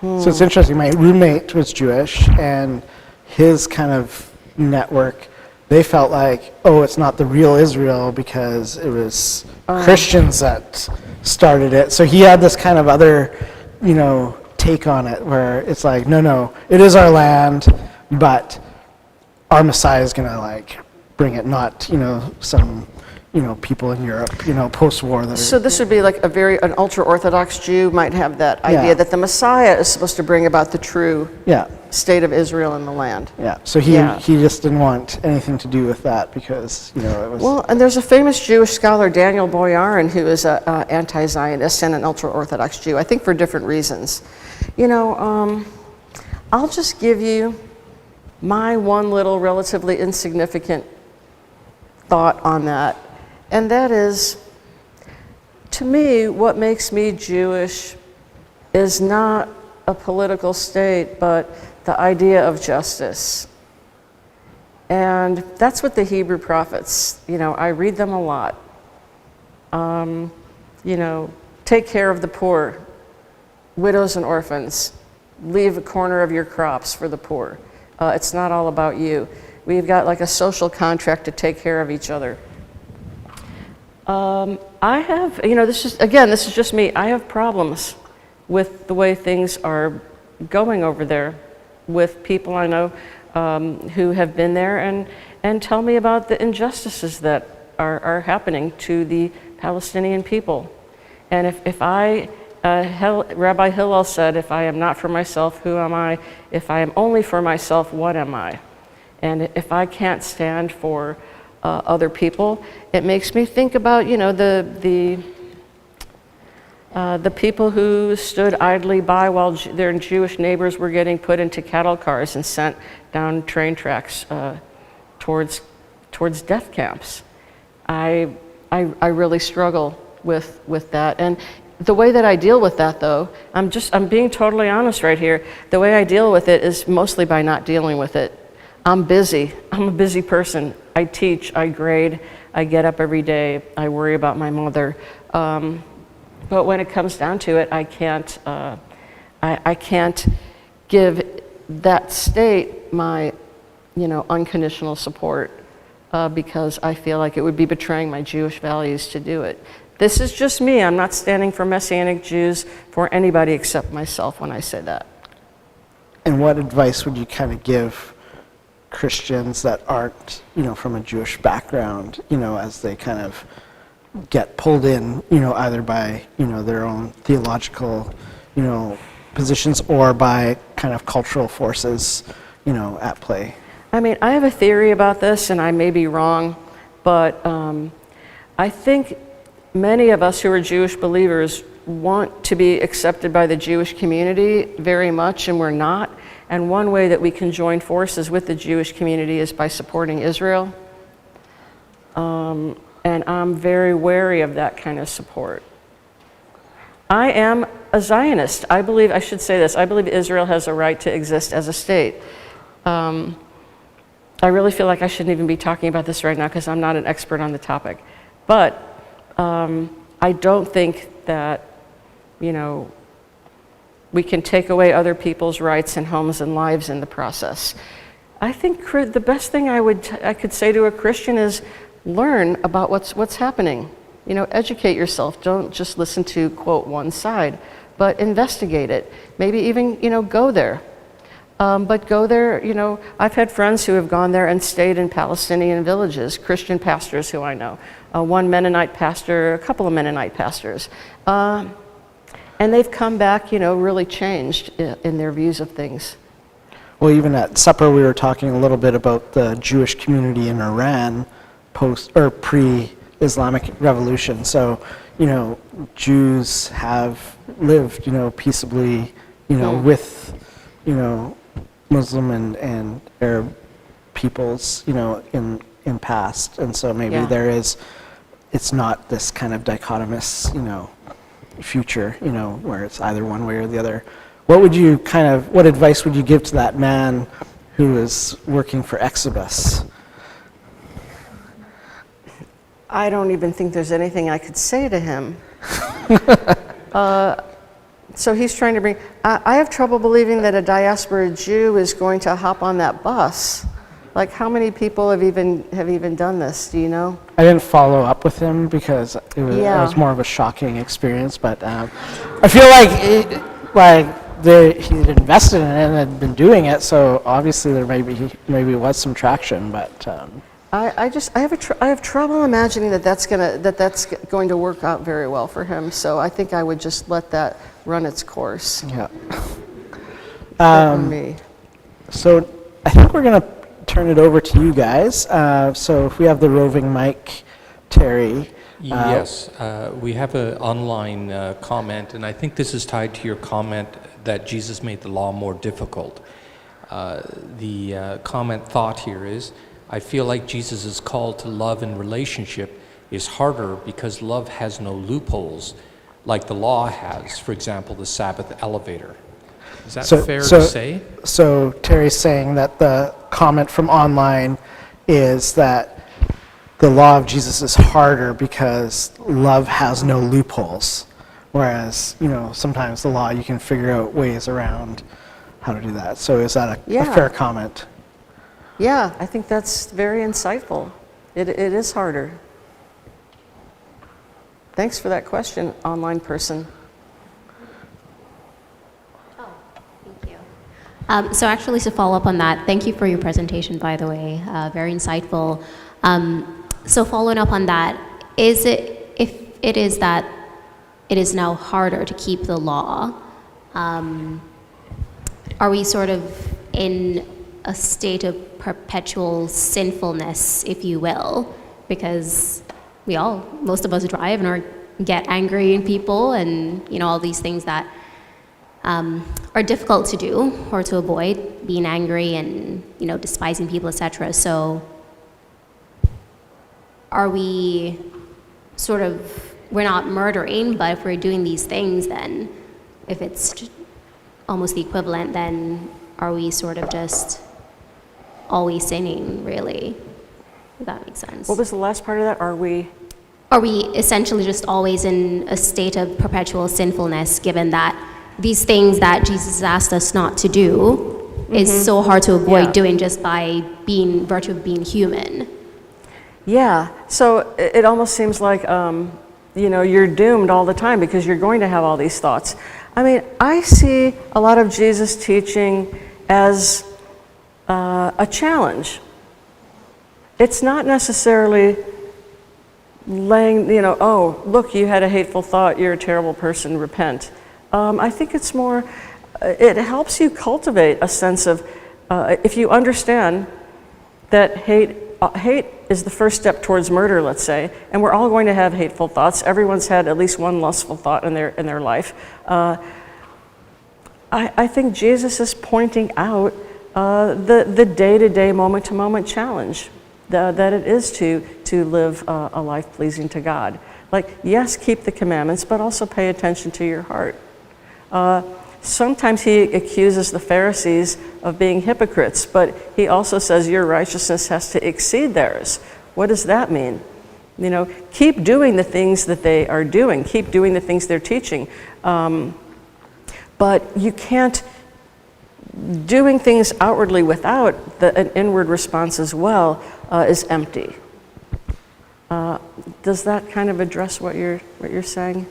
So it's interesting, my roommate was Jewish, and his kind of network, they felt like, it's not the real Israel because it was Christians that started it. So he had this kind of other, take on it, where it's like, no, it is our land, but our Messiah is going to bring it, not, some, people in Europe, post-war. So this would be like an ultra-Orthodox Jew might have that idea that the Messiah is supposed to bring about the true state of Israel in the land. Yeah, so he just didn't want anything to do with that because, it was... Well, and there's a famous Jewish scholar, Daniel Boyarin, who is an anti-Zionist and an ultra-Orthodox Jew, I think for different reasons. I'll just give you my one little relatively insignificant thought on that. And that is, to me, what makes me Jewish is not a political state, but the idea of justice. And that's what the Hebrew prophets, I read them a lot. Take care of the poor, widows and orphans, leave a corner of your crops for the poor. It's not all about you. We've got a social contract to take care of each other. I have, this is just me. I have problems with the way things are going over there with people I know who have been there and tell me about the injustices that are happening to the Palestinian people. And if Rabbi Hillel said, if I am not for myself, who am I? If I am only for myself, what am I? And if I can't stand for other people, it makes me think about, The people who stood idly by while their Jewish neighbors were getting put into cattle cars and sent down train tracks towards death camps. I really struggle with that. And the way that I deal with that, though, I'm being totally honest right here. The way I deal with it is mostly by not dealing with it. I'm busy. I'm a busy person. I teach, I grade, I get up every day, I worry about my mother. But when it comes down to it, I can't give that state my, unconditional support because I feel like it would be betraying my Jewish values to do it. This is just me. I'm not standing for Messianic Jews for anybody except myself when I say that. And what advice would you kind of give Christians that aren't, from a Jewish background, as they kind of get pulled in, either by, their own theological, positions or by kind of cultural forces, at play? I mean, I have a theory about this, and I may be wrong, but I think many of us who are Jewish believers want to be accepted by the Jewish community very much, and we're not. And one way that we can join forces with the Jewish community is by supporting Israel. And I'm very wary of that kind of support. I am a Zionist. I believe Israel has a right to exist as a state. I really feel like I shouldn't even be talking about this right now because I'm not an expert on the topic. But I don't think that, we can take away other people's rights and homes and lives in the process. I think the best thing I could say to a Christian is learn about what's happening. Educate yourself. Don't just listen to, quote, one side, but investigate it. Maybe even, go there. But go there, I've had friends who have gone there and stayed in Palestinian villages, Christian pastors who I know, one Mennonite pastor, a couple of Mennonite pastors. And they've come back, really changed in their views of things. Well, even at supper, we were talking a little bit about the Jewish community in Iran pre-Islamic Revolution. So, Jews have lived, peaceably, with, Muslim and Arab peoples, in past. And so maybe it's not this kind of dichotomous, future, where it's either one way or the other. What advice would you give to that man who is working for Exodus? I don't even think there's anything I could say to him. So he's trying to bring, I have trouble believing that a diaspora Jew is going to hop on that bus. Like, how many people have even done this? Do you know? I didn't follow up with him because it was more of a shocking experience. But I feel like he invested in it and had been doing it, so obviously there maybe was some traction. But I have trouble imagining that's going to work out very well for him. So I think I would just let that run its course. Yeah. For me. So I think we're gonna turn it over to you guys. So if we have the roving mic, Terry. Yes, we have an online comment, and I think this is tied to your comment that Jesus made the law more difficult. The comment thought here is, I feel like Jesus' call to love and relationship is harder because love has no loopholes like the law has, for example, the Sabbath elevator. Is that fair to say? So Terry's saying that the comment from online is that the law of Jesus is harder because love has no loopholes, whereas, sometimes the law, you can figure out ways around how to do that. So is that a fair comment? Yeah, I think that's very insightful. It is harder. Thanks for that question, online person. Oh, thank you. So actually, to follow up on that, thank you for your presentation, by the way, very insightful. So following up on that, if it is that it is now harder to keep the law, are we sort of in a state of perpetual sinfulness, if you will? Because most of us drive and are get angry in people and, all these things that are difficult to do or to avoid, being angry and, despising people, etc. So are we we're not murdering, but if we're doing these things, then if it's almost the equivalent, then are we sort of just always sinning, really? If that makes sense. What was the last part of that? Are we essentially just always in a state of perpetual sinfulness, given that these things that Jesus asked us not to do is so hard to avoid doing just by virtue of being human? Yeah, so it almost seems like, you're doomed all the time because you're going to have all these thoughts. I mean, I see a lot of Jesus' teaching as a challenge. It's not necessarily laying, oh, look, you had a hateful thought, you're a terrible person, repent. I think it's more, it helps you cultivate a sense of, if you understand that hate is the first step towards murder, let's say, and we're all going to have hateful thoughts. Everyone's had at least one lustful thought in their life. I think Jesus is pointing out the day-to-day, moment-to-moment challenge that it is to live a life pleasing to God. Like, yes, keep the commandments, but also pay attention to your heart. Sometimes he accuses the Pharisees of being hypocrites, but he also says your righteousness has to exceed theirs. What does that mean? Keep doing the things that they are doing. Keep doing the things they're teaching. But you can't, doing things outwardly without an inward response as well is empty. Does that kind of address what you're saying?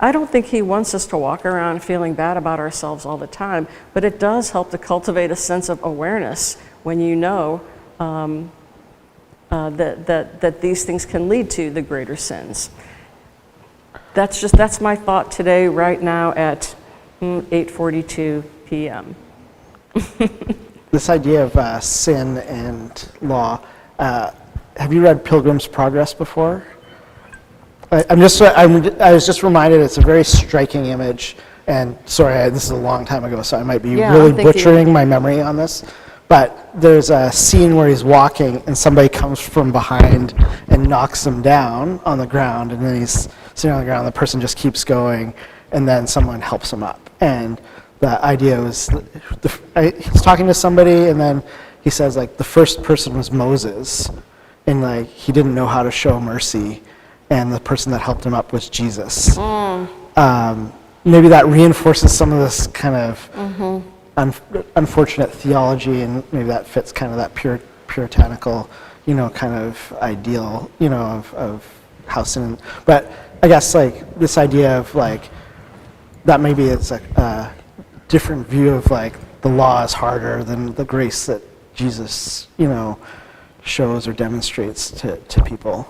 I don't think he wants us to walk around feeling bad about ourselves all the time, but it does help to cultivate a sense of awareness when you know that these things can lead to the greater sins. That's my thought today, right now at 8:42 p.m. This idea of sin and law, have you read Pilgrim's Progress before? I was just reminded it's a very striking image, and sorry, this is a long time ago, so I might be really butchering my memory on this, but there's a scene where he's walking and somebody comes from behind and knocks him down on the ground, and then he's sitting on the ground, the person just keeps going, and then someone helps him up. And the idea was, he's talking to somebody, and then he says, like, the first person was Moses, and like he didn't know how to show mercy, and the person that helped him up was Jesus. Maybe that reinforces some of this kind of unfortunate theology, and maybe that fits kind of that puritanical, kind of ideal, of how sin. But I guess like this idea of like that maybe it's a different view of like the law is harder than the grace that Jesus, shows or demonstrates to people.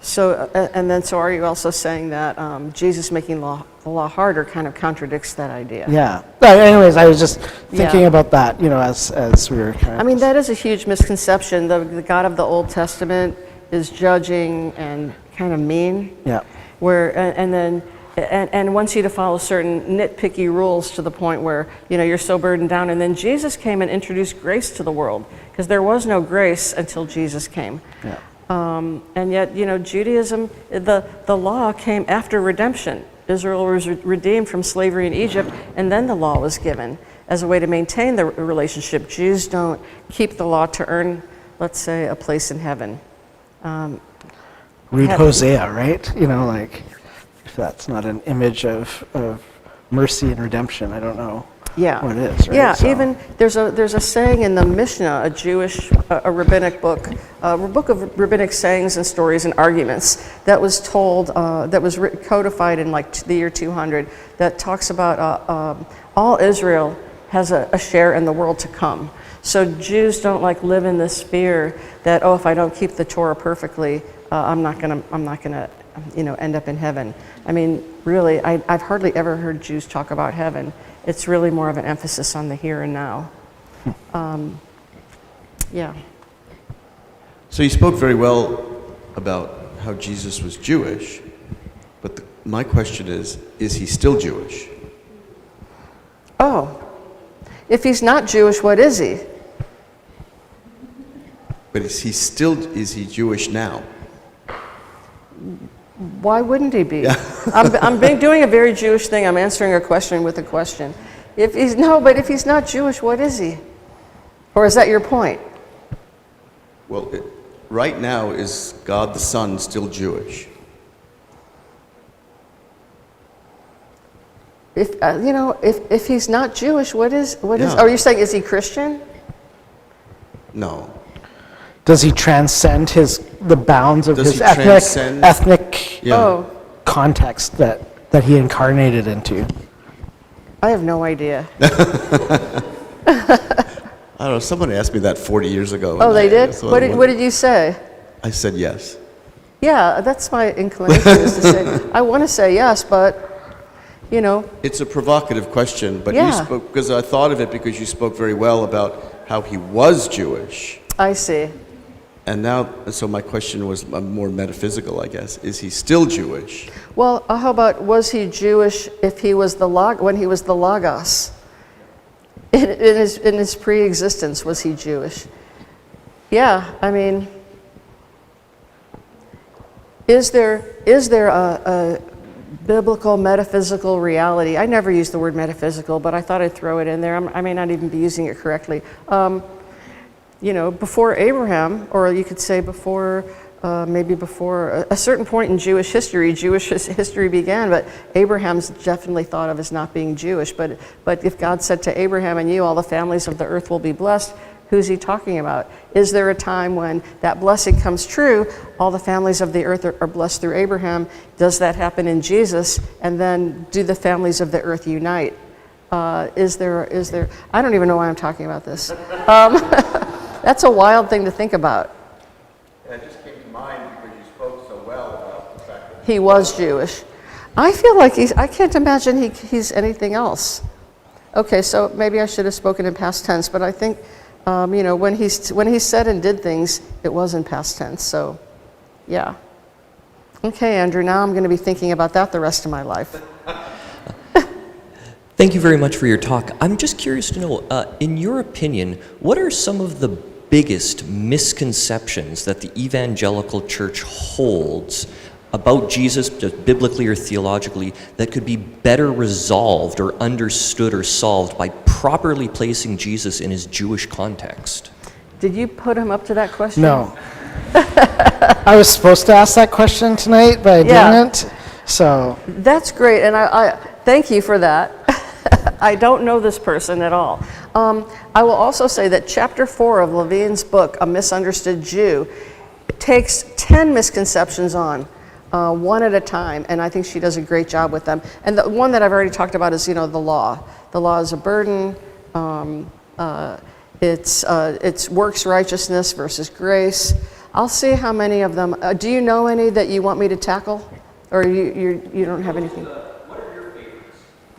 So are you also saying that Jesus making the law harder kind of contradicts that idea? Yeah. But anyways, I was just thinking about that, as we were kind of. I mean, that is a huge misconception. The God of the Old Testament is judging and kind of mean. Yeah. And wants you to follow certain nitpicky rules to the point where, you're so burdened down. And then Jesus came and introduced grace to the world, because there was no grace until Jesus came. Yeah. And yet, Judaism, the law came after redemption. Israel was redeemed from slavery in Egypt, and then the law was given as a way to maintain the relationship. Jews don't keep the law to earn, let's say, a place in heaven. Read Hosea, right? If that's not an image of mercy and redemption, I don't know what it is, right? Yeah, so. Even there's a saying in the Mishnah, a rabbinic book, a book of rabbinic sayings and stories and arguments that was told, that was codified in like the year 200, that talks about all Israel has a share in the world to come. So Jews don't live in this fear that, if I don't keep the Torah perfectly, I'm not gonna end up in heaven. I mean, really, I've hardly ever heard Jews talk about heaven. It's really more of an emphasis on the here and now. Yeah. So you spoke very well about how Jesus was Jewish, But my question is he still Jewish? Oh, if he's not Jewish, what is he? But is he Jewish now? Why wouldn't he be? I'm doing a very Jewish thing. I'm answering a question with a question. But if he's not Jewish, what is he? Or is that your point? Well, right now, is God the Son still Jewish? If he's not Jewish, what is? Yeah. Are you saying, is he Christian? No. Does he transcend the bounds of Does his he transcend- ethnic Yeah. Oh, context that he incarnated into? I have no idea. I don't know. Someone asked me that 40 years ago. Oh, and they did? so What did you say? I said yes. Yeah, that's my inclination is to say, I want to say yes, but, It's a provocative question, but Yeah. you spoke, because I thought of it because you spoke very well about how he was Jewish. I see. And now, so my question was more metaphysical, I guess. Is he still Jewish? Well, how about, was he Jewish if he was when he was the Logos? In his pre-existence, was he Jewish? Yeah, I mean, is there a biblical metaphysical reality? I never use the word metaphysical, but I thought I'd throw it in there. I may not even be using it correctly. Before Abraham, or you could say maybe before a certain point in Jewish history began, but Abraham's definitely thought of as not being Jewish. But if God said to Abraham, and you, all the families of the earth will be blessed, who's he talking about? Is there a time when that blessing comes true, all the families of the earth are blessed through Abraham? Does that happen in Jesus? And then do the families of the earth unite? Is there, I don't even know why I'm talking about this. That's a wild thing to think about. It just came to mind because you spoke so well about the fact that He was Jewish. I feel like I can't imagine he's anything else. Okay, so maybe I should have spoken in past tense, but I think, when he said and did things, it was in past tense, so yeah. Okay, Andrew, now I'm going to be thinking about that the rest of my life. Thank you very much for your talk. I'm just curious to know, in your opinion, what are some of the biggest misconceptions that the evangelical church holds about Jesus, just biblically or theologically, that could be better resolved or understood or solved by properly placing Jesus in his Jewish context? Did you put him up to that question? No. I was supposed to ask that question tonight, but I didn't. So That's great, and I thank you for that. I don't know this person at all. I will also say that chapter 4 of Levine's book, A Misunderstood Jew, takes 10 misconceptions on, one at a time, and I think she does a great job with them. And the one that I've already talked about is, the law. The law is a burden. It's works righteousness versus grace. I'll see how many of them. Do you know any that you want me to tackle, or you don't have anything?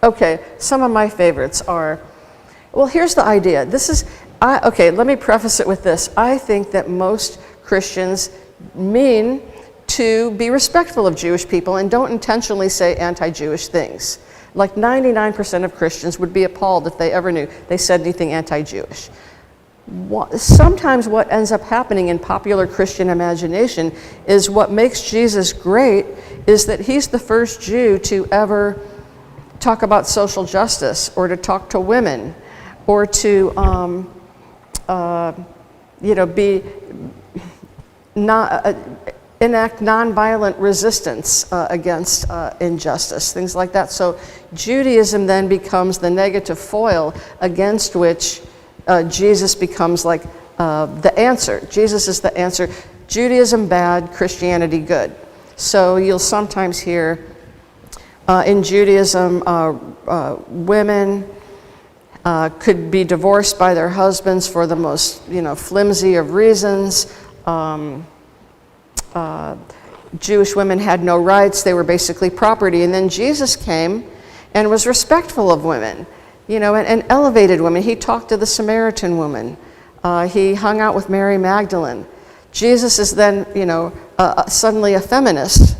Okay, some of my favorites are, well, here's the idea. Let me preface it with this. I think that most Christians mean to be respectful of Jewish people and don't intentionally say anti-Jewish things. Like 99% of Christians would be appalled if they ever knew they said anything anti-Jewish. Sometimes what ends up happening in popular Christian imagination is what makes Jesus great is that he's the first Jew to ever talk about social justice, or to talk to women, or to enact nonviolent resistance against injustice, things like that. So Judaism then becomes the negative foil against which Jesus becomes like the answer. Jesus is the answer. Judaism bad, Christianity good. So you'll sometimes hear in Judaism, women could be divorced by their husbands for the most, flimsy of reasons. Jewish women had no rights; they were basically property. And then Jesus came and was respectful of women, and elevated women. He talked to the Samaritan woman. He hung out with Mary Magdalene. Jesus is then, suddenly a feminist.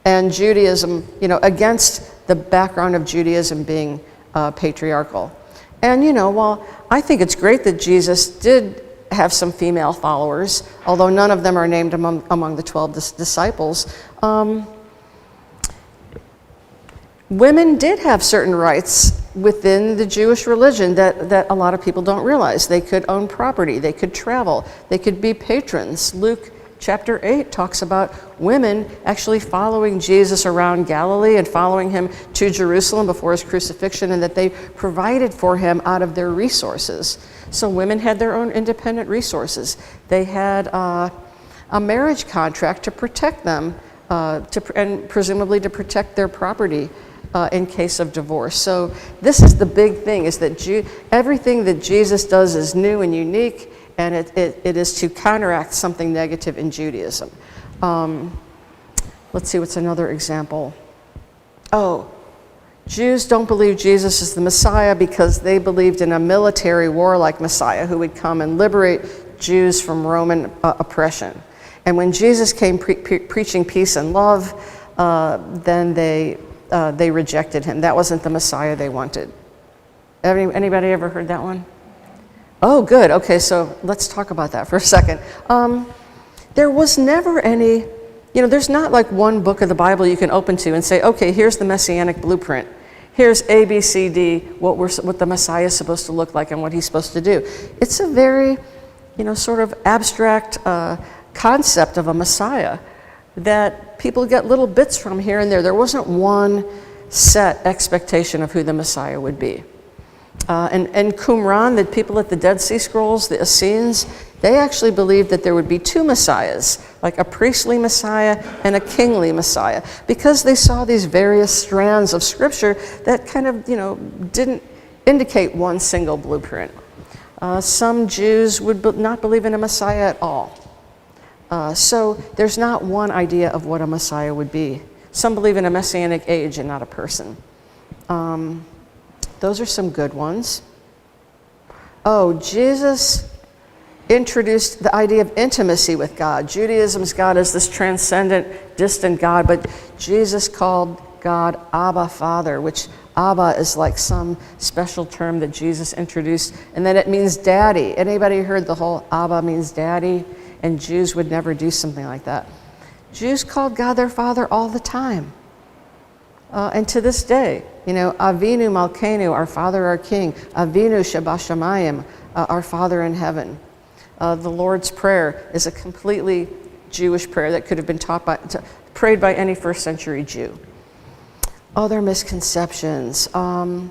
and Judaism, against the background of Judaism being patriarchal. And, while I think it's great that Jesus did have some female followers, although none of them are named among the 12 disciples, women did have certain rights within the Jewish religion that a lot of people don't realize. They could own property, they could travel, they could be patrons. Luke chapter 8 talks about women actually following Jesus around Galilee and following him to Jerusalem before his crucifixion, and that they provided for him out of their resources. So women had their own independent resources. They had a marriage contract to protect them, and presumably to protect their property in case of divorce. So this is the big thing, is that everything that Jesus does is new and unique, and it is to counteract something negative in Judaism. Let's see, what's another example? Oh, Jews don't believe Jesus is the Messiah because they believed in a military warlike Messiah who would come and liberate Jews from Roman oppression. And when Jesus came preaching peace and love, then they rejected him. That wasn't the Messiah they wanted. Anybody ever heard that one? Oh, good. Okay, so let's talk about that for a second. There was never any, there's not like one book of the Bible you can open to and say, okay, here's the Messianic blueprint. Here's A, B, C, D, what the Messiah is supposed to look like and what he's supposed to do. It's a very, sort of abstract concept of a Messiah that people get little bits from here and there. There wasn't one set expectation of who the Messiah would be. And Qumran, the people at the Dead Sea Scrolls, the Essenes, they actually believed that there would be two messiahs, like a priestly Messiah and a kingly Messiah, because they saw these various strands of scripture that kind of, didn't indicate one single blueprint. Some Jews would not believe in a Messiah at all. So there's not one idea of what a Messiah would be. Some believe in a messianic age and not a person. Those are some good ones. Oh, Jesus introduced the idea of intimacy with God. Judaism's God is this transcendent, distant God, but Jesus called God Abba, Father, which Abba is like some special term that Jesus introduced, and then it means daddy. Anybody heard the whole Abba means daddy? And Jews would never do something like that. Jews called God their Father all the time. And to this day, Avinu Malkeinu, our Father, our King, Avinu Shebashamayim, our Father in heaven. The Lord's Prayer is a completely Jewish prayer that could have been prayed by any first century Jew. Other misconceptions. Right,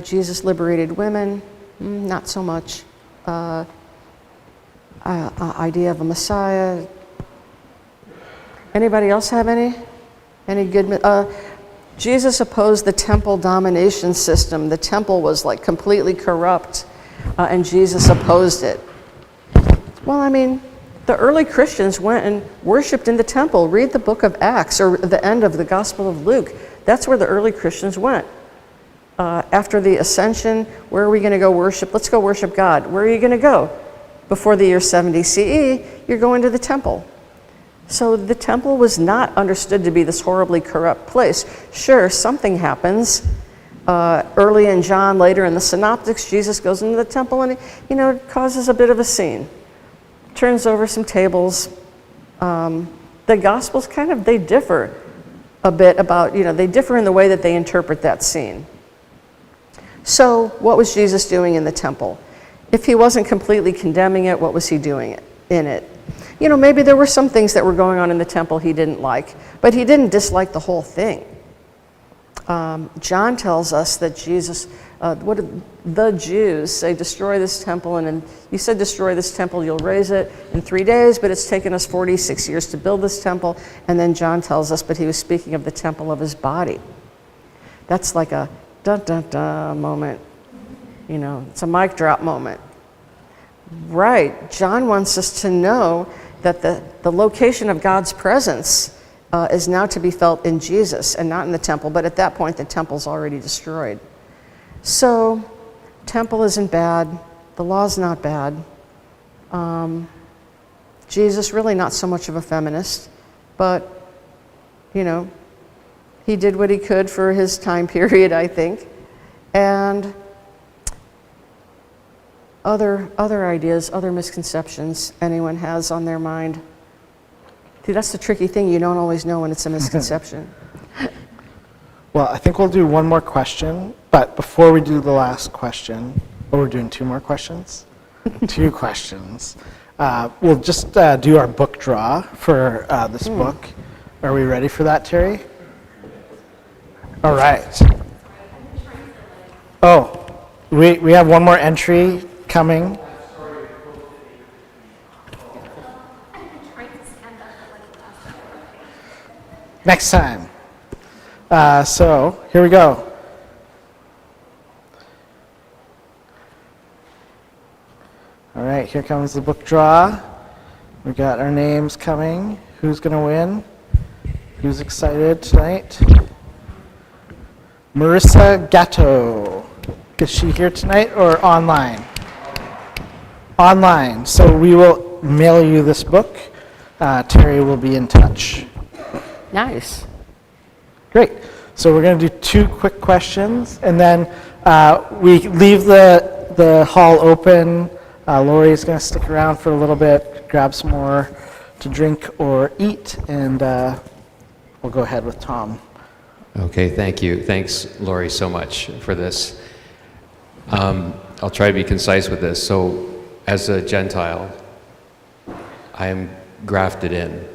Jesus liberated women, not so much. Idea of a Messiah. Anybody else have any good? Jesus opposed the temple domination system. The temple was like completely corrupt, and Jesus opposed it. Well, the early Christians went and worshipped in the temple. Read the book of Acts or the end of the Gospel of Luke. That's where the early Christians went. After the ascension, where are we going to go worship? Let's go worship God. Where are you going to go? Before the year 70 CE, you're going to the temple. So the temple was not understood to be this horribly corrupt place. Sure, something happens. Early in John, later in the Synoptics, Jesus goes into the temple and, it causes a bit of a scene. Turns over some tables. The Gospels they differ a bit about, they differ in the way that they interpret that scene. So what was Jesus doing in the temple? If he wasn't completely condemning it, what was he doing in it? Maybe there were some things that were going on in the temple he didn't like, but he didn't dislike the whole thing. John tells us that Jesus, what did the Jews say, destroy this temple, and you said destroy this temple, you'll raise it in 3 days, but it's taken us 46 years to build this temple. And then John tells us, but he was speaking of the temple of his body. That's like a dun-dun-dun moment. It's a mic drop moment. Right, John wants us to know that the location of God's presence is now to be felt in Jesus and not in the temple, but at that point the temple's already destroyed. So, temple isn't bad, the law's not bad. Jesus really not so much of a feminist, but, you know, he did what he could for his time period, I think. And other ideas, other misconceptions anyone has on their mind. See, that's the tricky thing. You don't always know when it's a misconception. Well, I think we'll do one more question, but before we do the last question, we're doing two more questions? 2 questions. We'll just do our book draw for this book. Are we ready for that, Terry? All right. Oh, we have one more entry coming. Next time. So here we go. All right, here comes the book draw. We got our names coming. Who's going to win? Who's excited tonight? Marissa Gatto. Is she here tonight or online? Online. So we will mail you this book. Terry will be in touch. Nice. Great. So we're going to do 2 quick questions, and then we leave the hall open. Lori's going to stick around for a little bit, grab some more to drink or eat, and we'll go ahead with Tom. Okay, thank you. Thanks, Lori, so much for this. I'll try to be concise with this. So, as a Gentile, I am grafted in.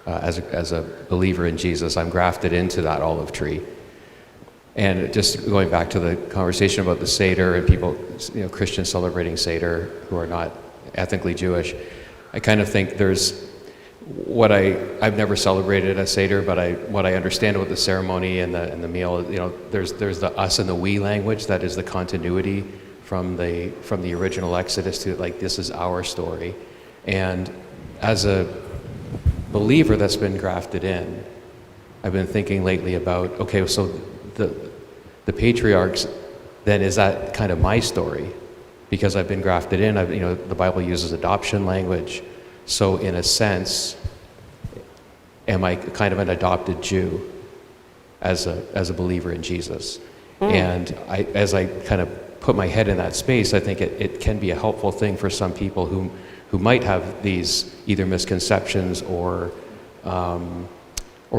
As a believer in Jesus, I'm grafted into that olive tree. And just going back to the conversation about the Seder and people, Christians celebrating Seder who are not ethnically Jewish, I kind of think there's I've never celebrated a Seder, but what I understand about the ceremony and the meal, there's the us and the we language that is the continuity from the original Exodus to like this is our story. And as a believer that's been grafted in, I've been thinking lately about, okay, so the patriarchs, then is that kind of my story? Because I've been grafted in, the Bible uses adoption language. So in a sense, am I kind of an adopted Jew as a believer in Jesus? And as I kind of put my head in that space, I think it can be a helpful thing for some people who might have these either misconceptions or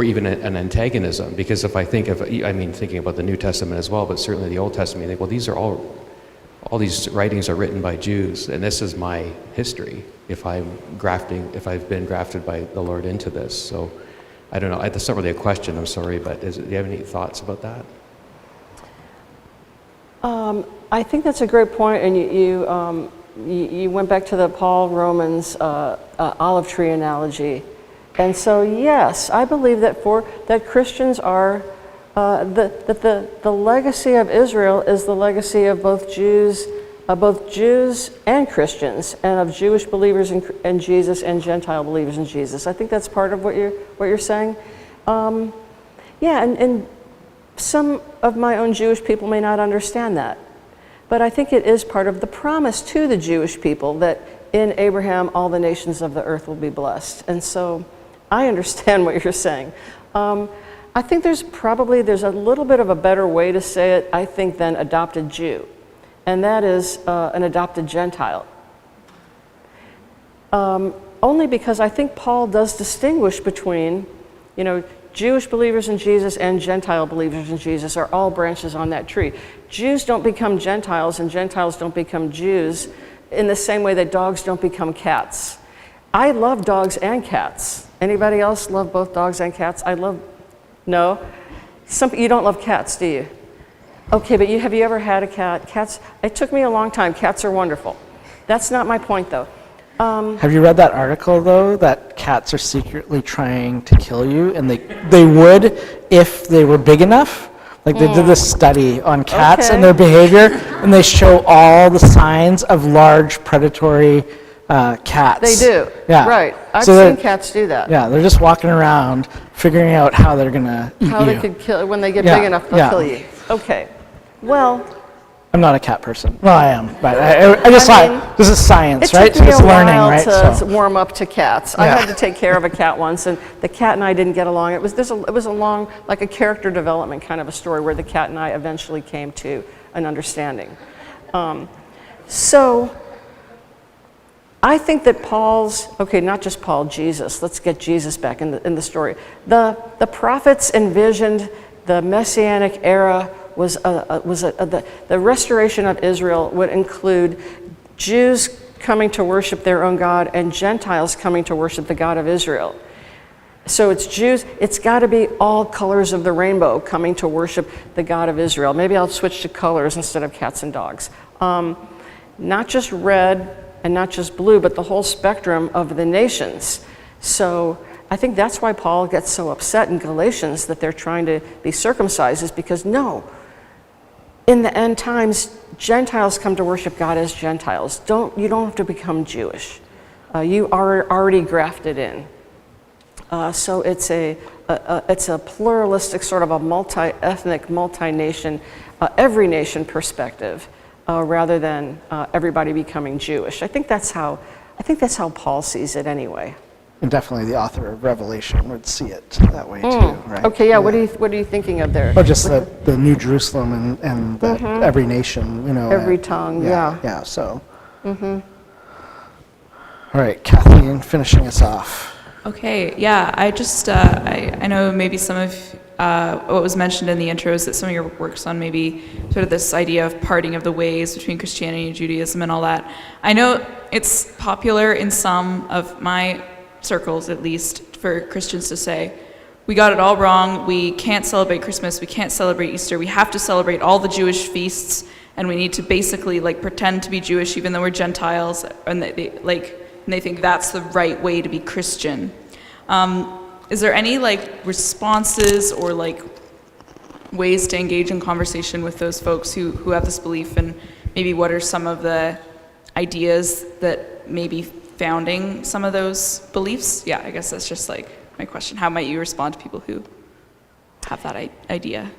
even an antagonism. Because if I think thinking about the New Testament as well, but certainly the Old Testament, I think, well, these are all these writings are written by Jews, and this is my history. If I've been grafted by the Lord into this, so I don't know. That's not really a question. I'm sorry, but do you have any thoughts about that? I think that's a great point, and you went back to the Paul Romans olive tree analogy, and so yes, I believe that Christians are the legacy of Israel is the legacy of both Jews and Christians, and of Jewish believers in Jesus and Gentile believers in Jesus. I think that's part of what you're saying. And some of my own Jewish people may not understand that. But I think it is part of the promise to the Jewish people that in Abraham all the nations of the earth will be blessed. And so I understand what you're saying. I think there's a little bit of a better way to say it, I think, than adopted Jew. And that is an adopted Gentile. Only because I think Paul does distinguish between, Jewish believers in Jesus and Gentile believers in Jesus are all branches on that tree. Jews don't become Gentiles and Gentiles don't become Jews in the same way that dogs don't become cats. I love dogs and cats. Anybody else love both dogs and cats? No? You don't love cats, do you? Okay, but have you ever had a cat? Cats, it took me a long time. Cats are wonderful. That's not my point, though. Have you read that article, though, that cats are secretly trying to kill you, and they would if they were big enough? Like they did this study on cats and their behavior, and they show all the signs of large predatory cats. They do. Yeah. Right. I've seen cats do that. Yeah, they're just walking around figuring out how they're going to eat you. How they could kill, when they get big enough, they'll kill you. Okay. Well, I'm not a cat person. Well, I am, but I just thought, this is science, It right? took me It's a learning, while right? to So, warm up to cats. I Yeah. had to take care of a cat once, and the cat and I didn't get along. It was a long, like a character development kind of a story where the cat and I eventually came to an understanding. So I think that not just Paul, Jesus. Let's get Jesus back in the story. The prophets envisioned the Messianic era the restoration of Israel would include Jews coming to worship their own God and Gentiles coming to worship the God of Israel. So it's Jews, it's got to be all colors of the rainbow coming to worship the God of Israel. Maybe I'll switch to colors instead of cats and dogs. Not just red and not just blue, but the whole spectrum of the nations. So I think that's why Paul gets so upset in Galatians that they're trying to be circumcised, is because no, in the end times, Gentiles come to worship God as Gentiles. You don't have to become Jewish. You are already grafted in. So it's a pluralistic, sort of a multi-ethnic, multi-nation, every nation perspective, rather than everybody becoming Jewish. I think that's how Paul sees it anyway. and definitely the author of Revelation would see it that way too, right? Okay, yeah. What are you thinking of there? Well, just the New Jerusalem and that every nation, Every tongue, yeah. Yeah, so. All right, Kathleen, finishing us off. Okay, yeah, I just, I know maybe some of what was mentioned in the intro is that some of your works on maybe sort of this idea of parting of the ways between Christianity and Judaism and all that. I know it's popular in some of my circles, at least, for Christians to say, we got it all wrong, we can't celebrate Christmas, we can't celebrate Easter, we have to celebrate all the Jewish feasts, and we need to basically pretend to be Jewish even though we're Gentiles, and they think that's the right way to be Christian. Is there any responses or ways to engage in conversation with those folks who have this belief, and maybe what are some of the ideas that may be founding some of those beliefs? Yeah, I guess that's just my question. How might you respond to people who have that idea?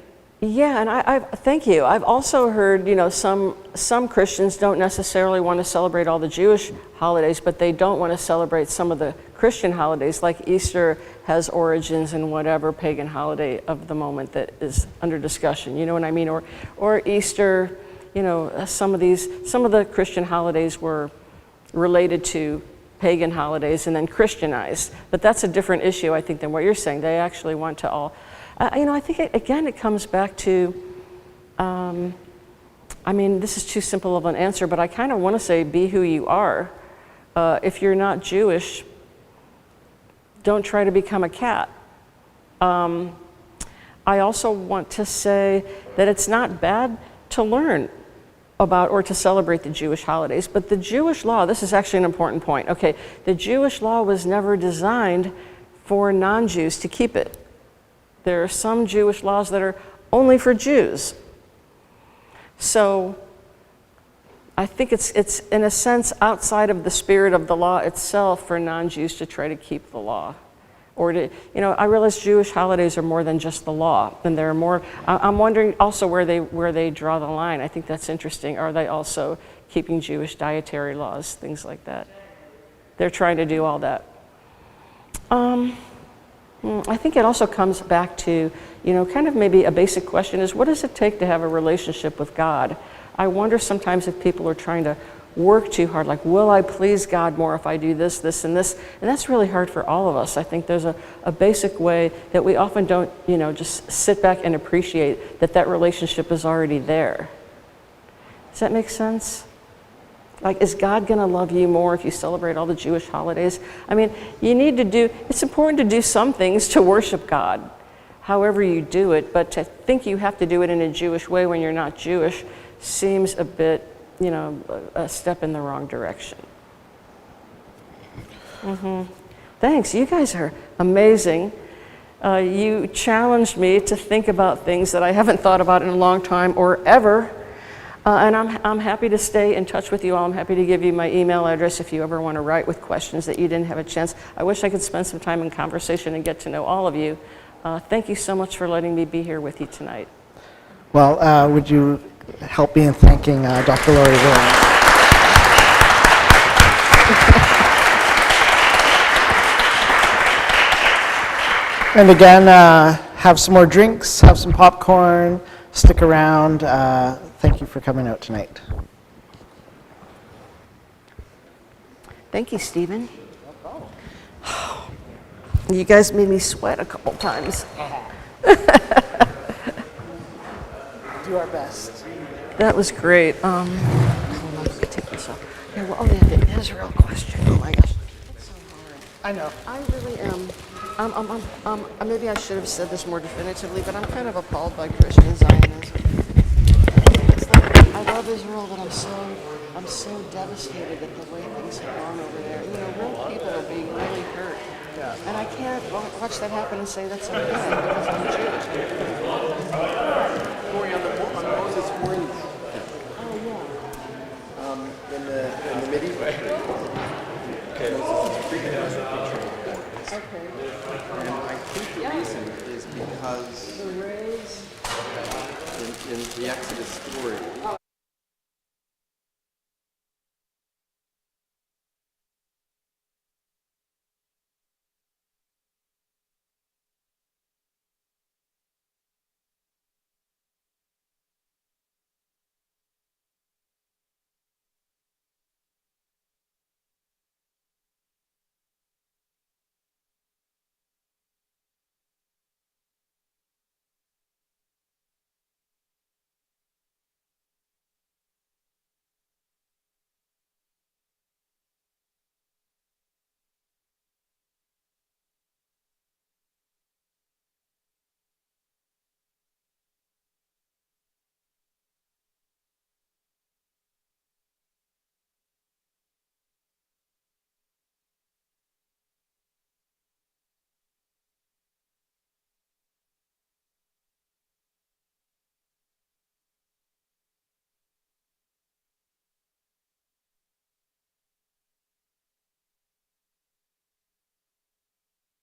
Yeah, and I thank you. I've also heard, some Christians don't necessarily want to celebrate all the Jewish holidays, but they don't want to celebrate some of the Christian holidays, like Easter has origins in whatever pagan holiday of the moment that is under discussion. You know what I mean? Or Easter, some of the Christian holidays were related to pagan holidays and then Christianized. But that's a different issue, I think, than what you're saying. They actually want to all. I think, it comes back to, this is too simple of an answer, but I kind of want to say be who you are. If you're not Jewish, don't try to become a cat. I also want to say that it's not bad to learn about or to celebrate the Jewish holidays, but the Jewish law, this is actually an important point. Okay, the Jewish law was never designed for non-Jews to keep it. There are some Jewish laws that are only for Jews. So I think it's in a sense outside of the spirit of the law itself for non-Jews to try to keep the law. Or to, I realize Jewish holidays are more than just the law. And there are more, I'm wondering also where they draw the line. I think that's interesting. Are they also keeping Jewish dietary laws, things like that? They're trying to do all that. I think it also comes back to, kind of maybe a basic question is, what does it take to have a relationship with God? I wonder sometimes if people are trying to work too hard, will I please God more if I do this, this, and this? And that's really hard for all of us. I think there's a basic way that we often don't, just sit back and appreciate that relationship is already there. Does that make sense? Is God going to love you more if you celebrate all the Jewish holidays? It's important to do some things to worship God, however you do it, but to think you have to do it in a Jewish way when you're not Jewish seems a bit, a step in the wrong direction. Thanks, you guys are amazing. You challenged me to think about things that I haven't thought about in a long time or ever. And I'm happy to stay in touch with you all. I'm happy to give you my email address if you ever want to write with questions that you didn't have a chance. I wish I could spend some time in conversation and get to know all of you. Thank you so much for letting me be here with you tonight. Well, would you help me in thanking Dr. Laurie Williams. And again, have some more drinks, have some popcorn, stick around. Thank you for coming out tonight. Thank you, Stephen. You guys made me sweat a couple times. Do our best. That was great. Hold on, let me take this off. Yeah, well, the Israel question. Oh my gosh, it's so hard. I know. I really am. Maybe I should have said this more definitively, but I'm kind of appalled by Christian Zionism. It's like, I love Israel, but I'm so devastated at the way things have gone over there. You know, real people are being really hurt. Yeah. And I can't watch that happen and say that's okay because I'm Jewish. Going on Moses' horns. Oh, yeah. In the medieval period. Okay. Moses is freaking out the picture. Okay. And I think the reason is because The rays. in the Exodus story, Oh,